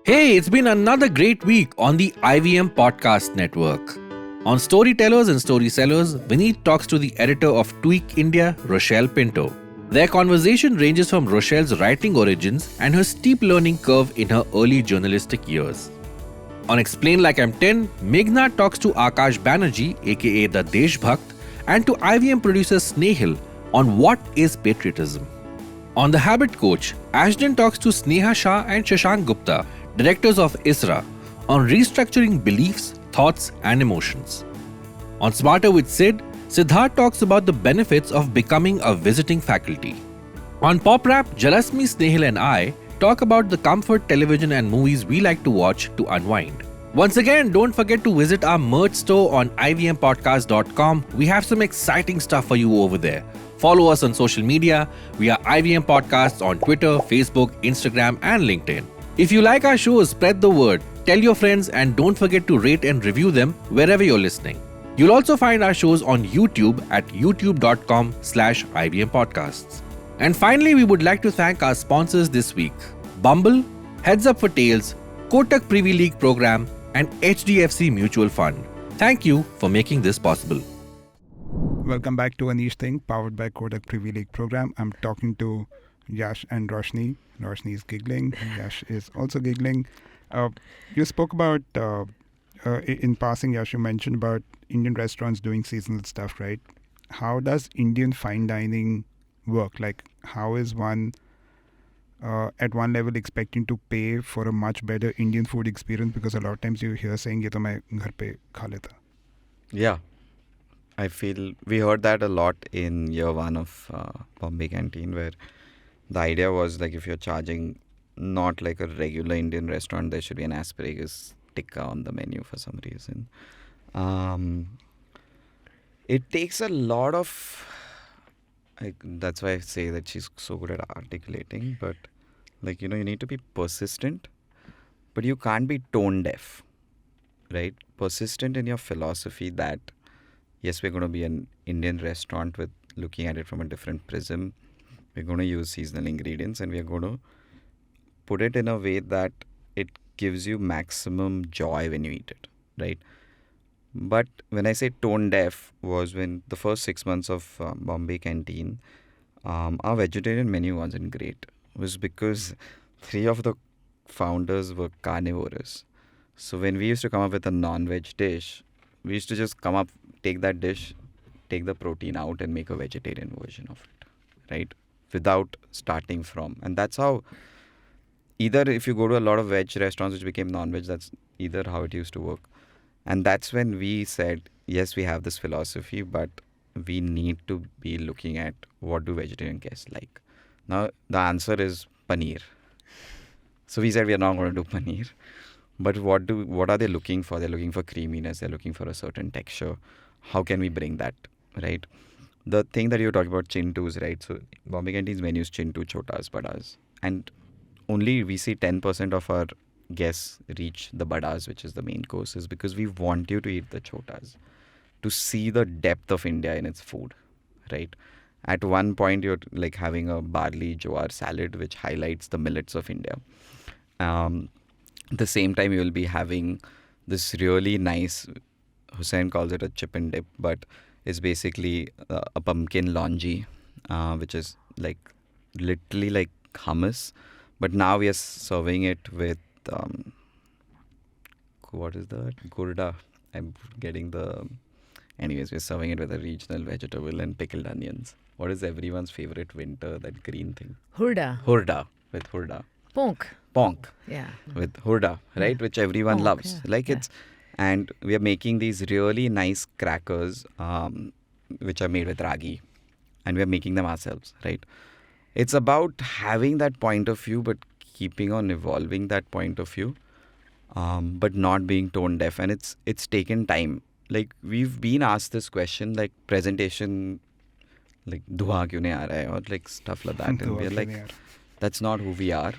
Speaker 4: Hey, it's been another great week on the IVM Podcast Network. On Storytellers and Storysellers, Vineet talks to the editor of Tweak India, Rochelle Pinto. Their conversation ranges from Rochelle's writing origins and her steep learning curve in her early journalistic years. On Explain Like I'm 10, Meghna talks to Akash Banerjee, aka the Deshbhakt, and to IVM producer Snehal on what is patriotism. On The Habit Coach, Ashden talks to Sneha Shah and Shashank Gupta, directors of ISRA, on restructuring beliefs, thoughts, and emotions. On Smarter with Sid, Siddharth talks about the benefits of becoming a visiting faculty. On Pop Rap, Jalasmi, Snehal, and I talk about the comfort television and movies we like to watch to unwind. Once again, don't forget to visit our merch store on ivmpodcast.com. We have some exciting stuff for you over there. Follow us on social media. We are IVM Podcasts on Twitter, Facebook, Instagram, and LinkedIn. If you like our shows, spread the word, tell your friends, and don't forget to rate and review them wherever you're listening. You'll also find our shows on YouTube at youtube.com/IVM Podcasts. And finally, we would like to thank our sponsors this week: Bumble, Heads Up for Tales, Kotak Privy League Programme, and HDFC Mutual Fund. Thank you for making this possible.
Speaker 1: Welcome back to Aneesh Thing, powered by Kotak Privy League Programme. I'm talking to Yash and Roshni. Roshni is giggling. Yash is also giggling. You spoke about, in passing, Yash, you mentioned about Indian restaurants doing seasonal stuff, right? How does Indian fine dining work? Like, how is one at one level expecting to pay for a much better Indian food experience? Because a lot of times you hear saying, "Ye to main ghar pe kha leta."
Speaker 3: yeah. I feel we heard that a lot in year one of Bombay Canteen, where the idea was like if you're charging not like a regular Indian restaurant, there should be an asparagus tikka on the menu for some reason. It takes a lot of... that's why I say that she's so good at articulating, but like, you need to be persistent, but you can't be tone deaf, right? Persistent in your philosophy that, yes, we're going to be an Indian restaurant with looking at it from a different prism. We're going to use seasonal ingredients and we're going to put it in a way that it gives you maximum joy when you eat it, right? But when I say tone deaf was when the first 6 months of Bombay Canteen, our vegetarian menu wasn't great. Was because 3 of the founders were carnivorous. So when we used to come up with a non-veg dish, we used to just come up, take that dish, take the protein out and make a vegetarian version of it, right? Without starting from. And that's how, either if you go to a lot of veg restaurants which became non-veg, that's either how it used to work. And that's when we said, yes, we have this philosophy, but we need to be looking at what do vegetarian guests like. Now, the answer is paneer. So we said we are not going to do paneer. But what are they looking for? They're looking for creaminess. They're looking for a certain texture. How can we bring that, right? The thing that you're talking about, chintus, right? So Bombay Canteen's menu is chintu, chotas, badas. And only we see 10% of our guests reach the badas, which is the main course, is because we want you to eat the chotas, to see the depth of India in its food, right? At one point, you're like having a barley jowar salad, which highlights the millets of India. At the same time, you will be having this really nice, Hussain calls it a chip and dip, but it's basically a pumpkin longi, which is like literally like hummus. But now we are serving it with, what is that? Gurda. I'm getting the... Anyways, we're serving it with a regional vegetable and pickled onions. What is everyone's favorite winter, that green thing?
Speaker 2: Hurda.
Speaker 3: Hurda, with hurda.
Speaker 2: Ponk.
Speaker 3: Ponk.
Speaker 2: Yeah.
Speaker 3: With hurda, right?
Speaker 2: Yeah.
Speaker 3: Which everyone
Speaker 2: Ponk,
Speaker 3: loves.
Speaker 2: yeah,
Speaker 3: Like
Speaker 2: yeah.
Speaker 3: it's... And we are making these really nice crackers, which are made with ragi. And we are making them ourselves, right? It's about having that point of view, but keeping on evolving that point of view, but not being tone deaf. And it's taken time. Like, we've been asked this question, like presentation, like धुआं क्यों नहीं आ रहा है, or like stuff like that. And we're like, that's not who we are.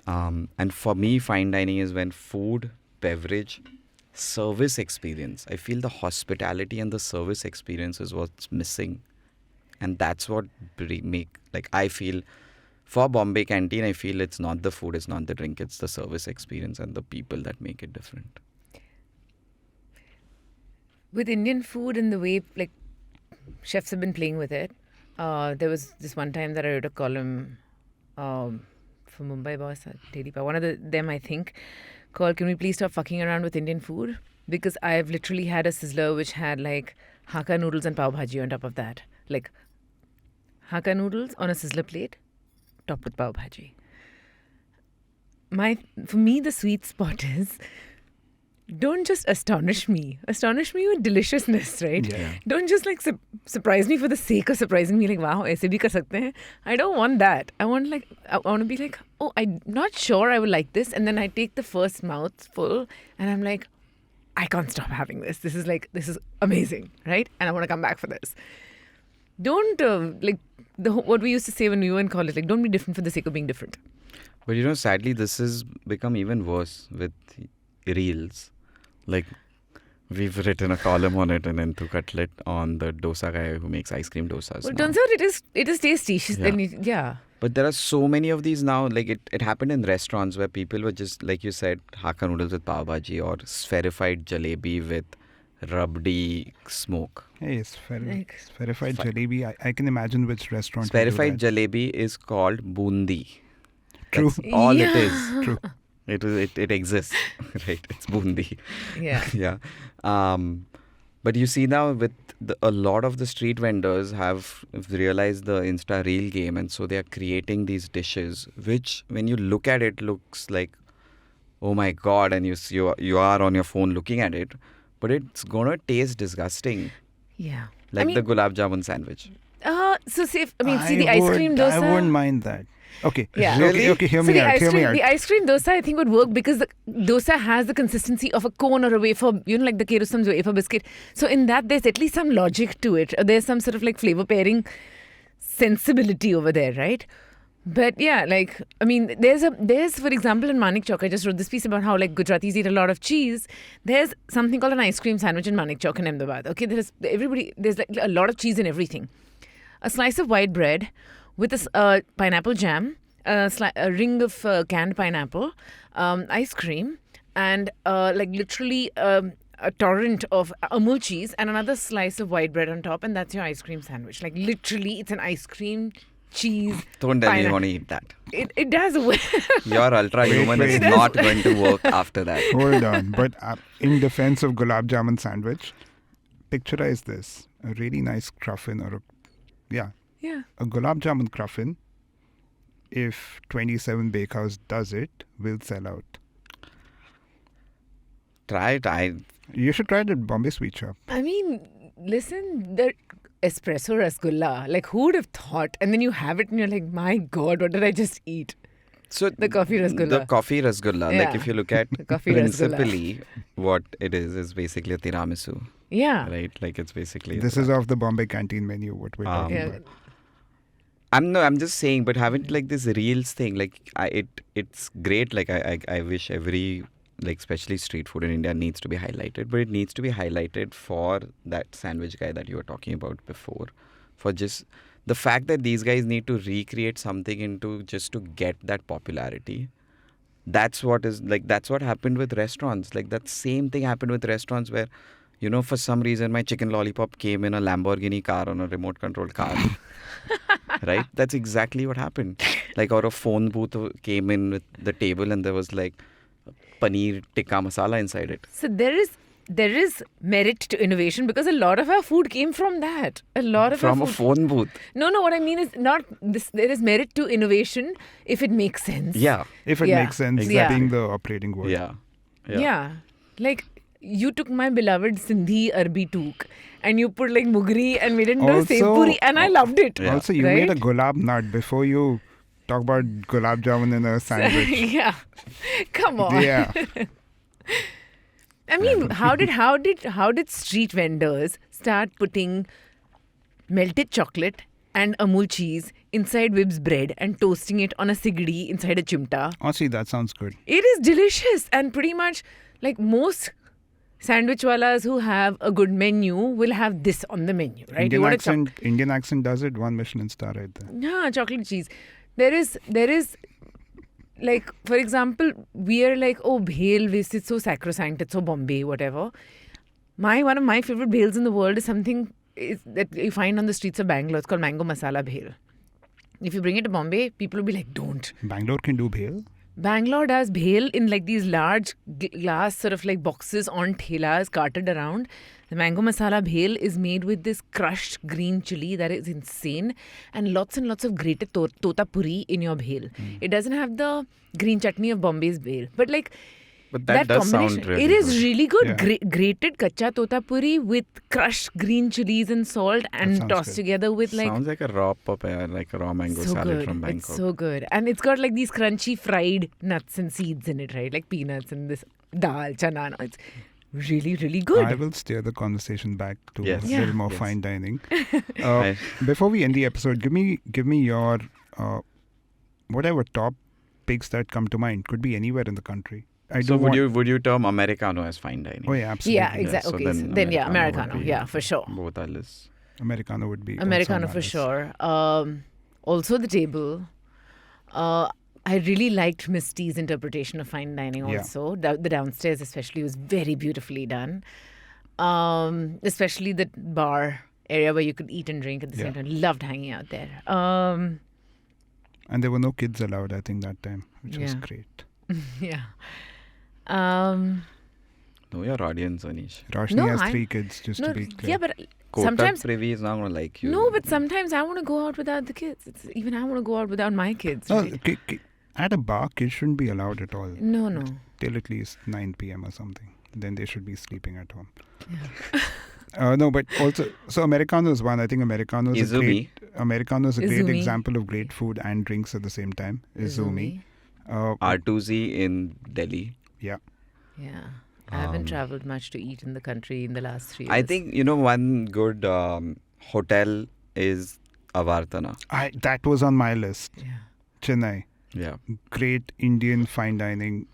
Speaker 3: And for me, fine dining is when food, beverage, service experience. I feel the hospitality and the service experience is what's missing. And that's what I feel for Bombay Canteen, I feel it's not the food, it's not the drink, it's the service experience and the people that make it different.
Speaker 2: With Indian food and the way like chefs have been playing with it, there was this one time that I wrote a column for Mumbai Boss, one of them I think, called "Can we please stop fucking around with Indian food?" Because I've literally had a sizzler which had like Hakka noodles and pav bhaji on top of that, like Hakka noodles on a sizzler plate, topped with pav bhaji. For me, the sweet spot is, don't just astonish me. Astonish me with deliciousness, right?
Speaker 1: Yeah.
Speaker 2: Don't just like surprise me for the sake of surprising me. Like, wow, aise bhi kar sakte hain. I don't want that. I want to be like, oh, I'm not sure I will like this. And then I take the first mouthful and I'm like, I can't stop having this. This is amazing, right? And I want to come back for this. Don't, what we used to say when we were in college, like, don't be different for the sake of being different.
Speaker 3: But sadly, this has become even worse with reels. Like, we've written a column on it, and then to Cutlet on the dosa guy who makes ice cream dosas.
Speaker 2: Well, it
Speaker 3: now.
Speaker 2: turns out it is tasty. Yeah.
Speaker 3: But there are so many of these now. Like, it happened in restaurants where people were just, like you said, Hakka noodles with pav bhaji or spherified jalebi with rabdi smoke.
Speaker 1: Hey, spherified jalebi. I can imagine which restaurant.
Speaker 3: Spherified jalebi is called bundi.
Speaker 1: True.
Speaker 3: That's all it is.
Speaker 1: True.
Speaker 3: It exists, right? It's bundi.
Speaker 2: Yeah.
Speaker 3: Yeah. But you see now with a lot of the street vendors have realized the Insta Reel game, and so they are creating these dishes, which when you look at it looks like, oh my God, and you are on your phone looking at it, but it's gonna taste disgusting.
Speaker 2: Yeah.
Speaker 3: Like the gulab jamun sandwich.
Speaker 2: See the ice cream dosa.
Speaker 1: I wouldn't mind that. Okay.
Speaker 2: Yeah.
Speaker 3: Really?
Speaker 1: Okay, hear me out.
Speaker 2: The ice cream dosa I think would work because the dosa has the consistency of a cone or a wafer, like the Kerustam's wafer biscuit. So in that there's at least some logic to it. There's some sort of like flavor pairing sensibility over there, right? But yeah, there's for example in Manik Chowk, I just wrote this piece about how like Gujaratis eat a lot of cheese. There's something called an ice cream sandwich in Manik Chowk in Ahmedabad. Okay, there's like a lot of cheese in everything. A slice of white bread with a pineapple jam, a ring of canned pineapple, ice cream, and literally a torrent of Amul cheese and another slice of white bread on top, and that's your ice cream sandwich. Like literally, it's an ice cream cheese.
Speaker 3: Don't tell me you
Speaker 2: pineapple.
Speaker 3: want to eat that.
Speaker 2: It does well.
Speaker 3: Your ultra human
Speaker 1: Wait,
Speaker 3: is
Speaker 1: wait.
Speaker 3: not going to work after that.
Speaker 1: Hold on. But in defense of gulab jamun sandwich, picturize this. A really nice cruffin
Speaker 2: Yeah.
Speaker 1: a gulab jamun cruffin, if 27 Bakehouse does it, will sell out.
Speaker 3: Try it.
Speaker 1: You should try it at Bombay Sweet Shop.
Speaker 2: I mean, listen, the espresso rasgulla, like who would have thought? And then you have it and you're like, my God, what did I just eat?
Speaker 3: So
Speaker 2: The coffee rasgulla.
Speaker 3: The coffee rasgulla.
Speaker 2: Yeah.
Speaker 3: Like if you look at
Speaker 2: The coffee rasgulla.
Speaker 3: principally, what it is basically a tiramisu,
Speaker 2: Yeah.
Speaker 3: right? Like it's basically.
Speaker 1: This is off the Bombay Canteen menu, what we're talking
Speaker 2: Yeah.
Speaker 1: about.
Speaker 3: I'm just saying, but having like this reels thing, like it's great. Like I wish every, like especially street food in India needs to be highlighted, but it needs to be highlighted for that sandwich guy that you were talking about before, for just the fact that these guys need to recreate something into just to get that popularity. That's what happened with restaurants. Like that same thing happened with restaurants where, for some reason my chicken lollipop came in a Lamborghini car on a remote controlled car. Right? That's exactly what happened. Like, or a phone booth came in with the table and there was like paneer tikka masala inside it.
Speaker 2: So there is merit to innovation because a lot of our food came from that. A lot of
Speaker 3: From
Speaker 2: our
Speaker 3: a
Speaker 2: food.
Speaker 3: phone booth.
Speaker 2: No, what I mean is not this. There is merit to innovation if it makes sense.
Speaker 3: Yeah.
Speaker 1: If it
Speaker 2: Yeah.
Speaker 1: makes sense,
Speaker 3: Exactly.
Speaker 1: being the operating word.
Speaker 3: Yeah.
Speaker 2: Yeah. Like you took my beloved Sindhi Arbi took and you put like mugri and made it into a
Speaker 1: Also-
Speaker 2: sev puri and I loved it.
Speaker 3: Yeah.
Speaker 1: Also, you made a
Speaker 2: Right?
Speaker 1: gulab nut before you talk about gulab jamun in a sandwich.
Speaker 2: Yeah. Come on.
Speaker 1: Yeah.
Speaker 2: I mean, how did street vendors start putting melted chocolate and Amul cheese inside Wib's bread and toasting it on a sigdi inside a chimta?
Speaker 1: Honestly, that sounds good.
Speaker 2: It is delicious and pretty much like most sandwich walas who have a good menu will have this on the menu, right?
Speaker 1: Indian
Speaker 2: want a
Speaker 1: Indian accent does it. 1 Michelin star right there.
Speaker 2: yeah, chocolate cheese. There is like, for example, we are like, oh, bhel, it's so sacrosanct, it's so Bombay, whatever. One of my favorite bhels in the world is something that you find on the streets of Bangalore. It's called mango masala bhel. If you bring it to Bombay, people will be like, don't.
Speaker 1: Bangalore can do bhel.
Speaker 2: Bangalore does bhel in like these large glass sort of like boxes on thelas carted around. The mango masala bhel is made with this crushed green chili that is insane and lots of grated tota puri in your bhel. It doesn't have the green chutney of Bombay's bhel, but like
Speaker 3: But that does sound really
Speaker 2: it is
Speaker 3: good.
Speaker 2: really good.
Speaker 1: Yeah.
Speaker 2: Grated kacha tota puri with crushed green chilies and salt and
Speaker 1: sounds
Speaker 2: tossed
Speaker 1: good.
Speaker 2: together with like
Speaker 3: Sounds like a raw papaya, like a raw mango
Speaker 2: so
Speaker 3: salad
Speaker 2: good.
Speaker 3: from Bangkok.
Speaker 2: It's so good. And it's got like these crunchy fried nuts and seeds in it, right? Like peanuts and this dal, chana. It's really, really good.
Speaker 1: I will steer the conversation back to
Speaker 3: Yes.
Speaker 1: a
Speaker 2: Yeah.
Speaker 1: little more
Speaker 3: Yes.
Speaker 1: fine dining.
Speaker 3: I-
Speaker 1: Before we end the episode, give me your whatever top picks that come to mind. Could be anywhere in the country. I
Speaker 3: So
Speaker 1: don't want.
Speaker 3: would you term Americano as fine dining?
Speaker 1: Oh yeah, absolutely.
Speaker 2: yeah, exactly.
Speaker 3: so
Speaker 2: Okay,
Speaker 3: then
Speaker 2: then yeah,
Speaker 3: Americano
Speaker 2: Americano.
Speaker 3: would be-
Speaker 2: Yeah, for sure.
Speaker 3: Both are lists.
Speaker 1: Americano would be also
Speaker 2: Americano
Speaker 1: on
Speaker 2: for
Speaker 1: my list.
Speaker 2: sure. Also the table. I really liked Misty's interpretation of fine dining
Speaker 1: Yeah.
Speaker 2: also. The downstairs especially was very beautifully done. Especially the bar area where you could eat and drink at the
Speaker 1: Yeah.
Speaker 2: same time. Loved hanging out there.
Speaker 1: And there were no kids allowed, I think, that time, which was
Speaker 2: Yeah.
Speaker 1: great.
Speaker 2: Yeah.
Speaker 3: Know your audience, Anish.
Speaker 1: Roshni
Speaker 2: No,
Speaker 1: has
Speaker 2: I-
Speaker 1: 3 kids, just
Speaker 2: No,
Speaker 1: to be clear.
Speaker 2: yeah, but
Speaker 3: Kotak
Speaker 2: sometimes
Speaker 3: Privy is not going to like you.
Speaker 2: no, but sometimes I want to go out without the kids. Even I want to go out without my kids.
Speaker 1: No,
Speaker 2: Right?
Speaker 1: at a bar, kids shouldn't be allowed at all.
Speaker 2: No, no.
Speaker 1: Till at least 9 p.m. or something. Then they should be sleeping at home.
Speaker 2: Yeah.
Speaker 1: No, but also, so Americano is one. I think Americano is a
Speaker 3: Izumi.
Speaker 1: great
Speaker 2: Izumi.
Speaker 1: example of great food and drinks at the same time. Izumi.
Speaker 3: R2Z in Delhi.
Speaker 1: Yeah.
Speaker 2: Yeah. I haven't traveled much to eat in the country in the last 3 years.
Speaker 3: I think, one good hotel is Avartana.
Speaker 1: That was on my list.
Speaker 2: Yeah.
Speaker 1: Chennai.
Speaker 3: Yeah.
Speaker 1: Great Indian fine dining.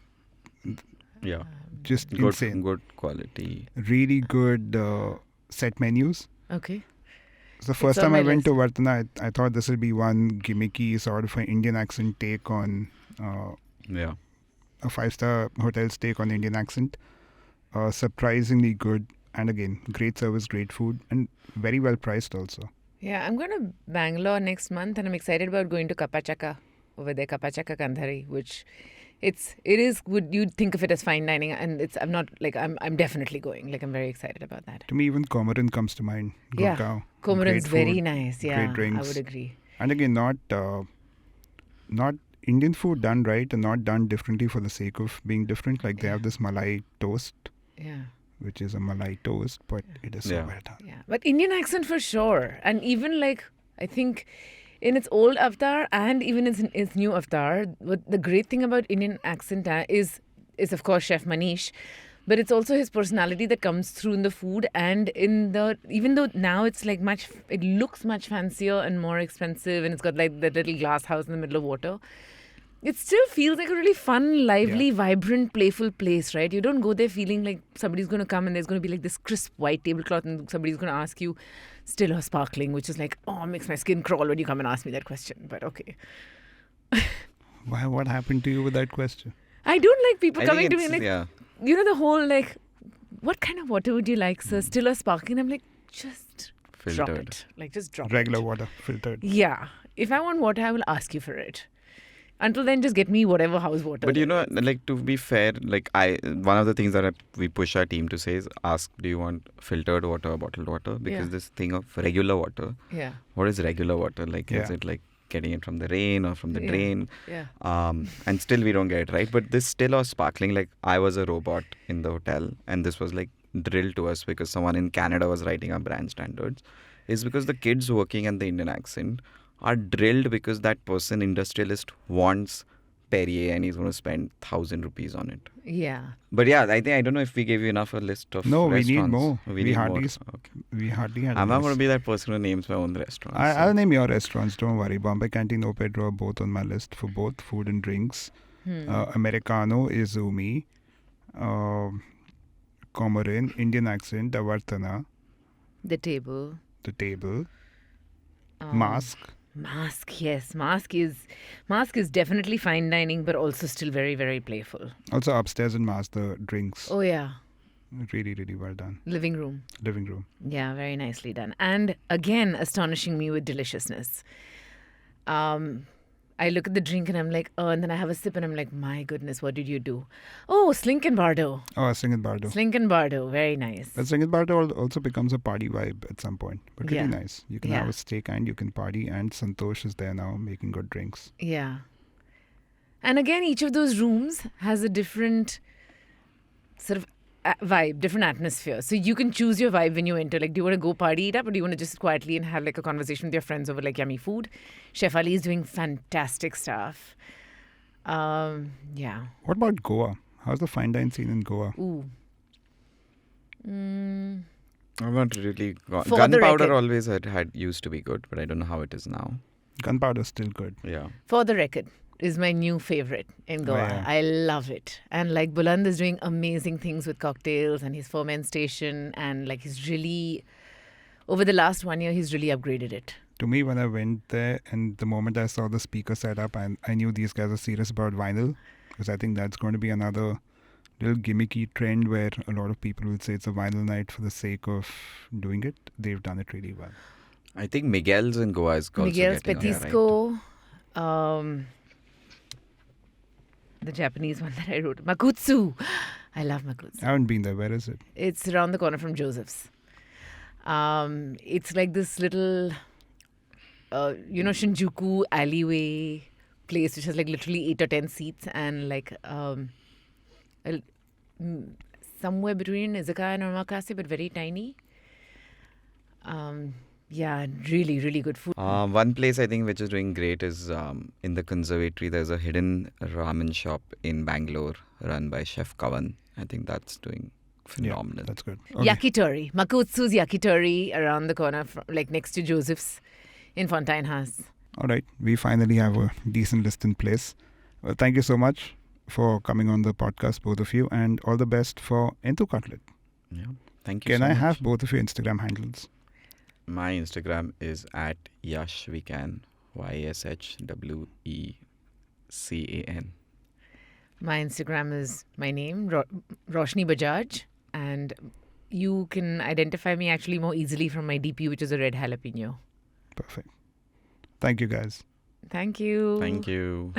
Speaker 3: Yeah.
Speaker 1: Just
Speaker 3: Good,
Speaker 1: insane.
Speaker 3: good quality.
Speaker 1: Really good set menus.
Speaker 2: Okay.
Speaker 1: So the first
Speaker 2: on
Speaker 1: time I
Speaker 2: my
Speaker 1: went to Vartana, I thought this would be one gimmicky sort of an Indian accent take on
Speaker 3: Yeah.
Speaker 1: a 5-star hotel's take on Indian accent. Surprisingly good. And again, great service, great food, and very well priced also.
Speaker 2: Yeah, I'm going to Bangalore next month, and I'm excited about going to Kapachaka over there, Kapachaka Kandhari, which it is. Would you think of it as fine dining? And I'm not like I'm definitely going. Like I'm very excited about that.
Speaker 1: To me, even Comorin comes to mind.
Speaker 2: Yeah,
Speaker 1: Gurgaon.
Speaker 2: Cormorant's
Speaker 1: Great
Speaker 2: very
Speaker 1: food,
Speaker 2: nice.
Speaker 1: great
Speaker 2: Yeah, I
Speaker 1: drinks.
Speaker 2: would agree.
Speaker 1: And again, not Indian food done right and not done differently for the sake of being different. Like they have this Malai toast,
Speaker 2: Yeah.
Speaker 1: which is a Malai toast, but it is so
Speaker 3: Yeah.
Speaker 1: well done.
Speaker 2: Yeah, but Indian accent for sure. And even like, I think in its old avatar and even in its new avatar, what the great thing about Indian accent is of course Chef Manish, but it's also his personality that comes through in the food and even though now it's like it looks much fancier and more expensive and it's got like that little glass house in the middle of water. It still feels like a really fun, lively, vibrant, playful place, right? You don't go there feeling like somebody's going to come and there's going to be like this crisp white tablecloth and somebody's going to ask you still or sparkling, which is like, oh, it makes my skin crawl when you come and ask me that question. But okay.
Speaker 1: Why? What happened to you with that question?
Speaker 2: I don't like people
Speaker 3: I
Speaker 2: coming
Speaker 3: think
Speaker 2: to me
Speaker 3: it's,
Speaker 2: like,
Speaker 3: yeah.
Speaker 2: you know, the whole like, what kind of water would you like, sir? Still or sparkling? I'm like, just drop
Speaker 3: Filtered.
Speaker 2: it. Like, just drop
Speaker 1: Regular
Speaker 2: it.
Speaker 1: water, filtered.
Speaker 2: Yeah. If I want water, I will ask you for it. Until then, just get me whatever house water.
Speaker 3: But you
Speaker 2: there
Speaker 3: know,
Speaker 2: is.
Speaker 3: like to be fair, like one of the things that we push our team to say is ask, do you want filtered water or bottled water? Because
Speaker 2: Yeah.
Speaker 3: this thing of regular water,
Speaker 2: Yeah.
Speaker 3: what is regular water? Like, is
Speaker 1: Yeah.
Speaker 3: it like getting it from the rain or from the
Speaker 2: Yeah.
Speaker 3: drain?
Speaker 2: Yeah.
Speaker 3: And still we don't get it right. But this still or sparkling, like I was a robot in the hotel and this was like drilled to us because someone in Canada was writing our brand standards, is because the kids working at the Indian accent are drilled because that person, industrialist, wants Perrier and he's going to spend 1,000 rupees on it.
Speaker 2: Yeah.
Speaker 3: But yeah, I don't know if we gave you enough a list of
Speaker 1: No, we
Speaker 3: restaurants.
Speaker 1: need more.
Speaker 3: We
Speaker 1: We
Speaker 3: need
Speaker 1: hardly
Speaker 3: more.
Speaker 1: s-
Speaker 3: Okay.
Speaker 1: We hardly had.
Speaker 3: I'm
Speaker 1: a
Speaker 3: not going
Speaker 1: list.
Speaker 3: to be that person who names my own restaurants.
Speaker 1: I'll name your restaurants. Don't worry. Bombay Canteen, Pedro are both on my list for both food and drinks. Americano is Umi. Comorin, Indian accent, Avartana,
Speaker 2: The table.
Speaker 1: the table,
Speaker 2: Um,
Speaker 1: mask.
Speaker 2: Mask, yes. Mask is definitely fine dining, but also still very, very playful.
Speaker 1: Also upstairs in mask, the drinks.
Speaker 2: Oh yeah.
Speaker 1: Really, really well done.
Speaker 2: Living room.
Speaker 1: Living room.
Speaker 2: Yeah, very nicely done. And again, astonishing me with deliciousness. I look at the drink and I'm like, oh, and then I have a sip and I'm like, my goodness, what did you do? Oh, Slink and Bardo.
Speaker 1: Oh, Sing and Bardo.
Speaker 2: Slink and Bardo, very nice.
Speaker 1: But Sing and Bardo also becomes a party vibe at some point. But really
Speaker 2: Yeah.
Speaker 1: nice. You can
Speaker 2: Yeah.
Speaker 1: have a steak and you can party, and Santosh is there now making good drinks.
Speaker 2: Yeah. And again, each of those rooms has a different sort of vibe, different atmosphere. So you can choose your vibe when you enter. Like, do you want to go party it up or do you want to just sit quietly and have like a conversation with your friends over like yummy food? Chef Ali is doing fantastic stuff. Yeah.
Speaker 1: What about Goa? How's the fine dine scene in Goa?
Speaker 2: Ooh.
Speaker 3: I'm not really.
Speaker 2: For the
Speaker 3: Gunpowder
Speaker 2: record.
Speaker 3: always had used to be good, but I don't know how it is now.
Speaker 1: Gunpowder's still good.
Speaker 3: Yeah.
Speaker 2: For the record, is my new favorite in Goa.
Speaker 1: yeah.
Speaker 2: I love it. And like Buland is doing amazing things with cocktails and his ferment station. And like he's really, over the last 1 year, he's really upgraded it.
Speaker 1: To me, when I went there and the moment I saw the speaker setup, I knew these guys are serious about vinyl, because I think that's going to be another little gimmicky trend where a lot of people will say it's a vinyl night for the sake of doing it. They've done it really well.
Speaker 3: I think Miguel's in Goa is also
Speaker 2: Miguel's
Speaker 3: getting on, right?
Speaker 2: Petisco, the Japanese one that I wrote, Makutsu. I love Makutsu.
Speaker 1: I haven't been there. Where is it?
Speaker 2: It's around the corner from Joseph's. It's like this little, Shinjuku alleyway place which has like literally 8 or 10 seats and like somewhere between izakaya and omakase, but very tiny. Yeah, really, really good food.
Speaker 3: One place I think which is doing great is in the conservatory. There's a hidden ramen shop in Bangalore run by Chef Kavan. I think that's doing phenomenal.
Speaker 1: Yeah, that's good. Okay.
Speaker 2: Yakitori. Makutsu's Yakitori around the corner, like next to Joseph's in Fontaine House.
Speaker 1: All right. We finally have a decent list in place. Well, thank you so much for coming on the podcast, both of you, and all the best for Entu Cutlet.
Speaker 3: Yeah. Thank you
Speaker 1: Can
Speaker 3: so
Speaker 1: I
Speaker 3: much.
Speaker 1: have both of your Instagram handles?
Speaker 3: My Instagram is at YashWecan. YashWecan.
Speaker 2: My Instagram is my name, Roshni Bajaj, and you can identify me actually more easily from my DP, which is a red jalapeno.
Speaker 1: Perfect. Thank you, guys.
Speaker 2: Thank you.
Speaker 3: Thank you.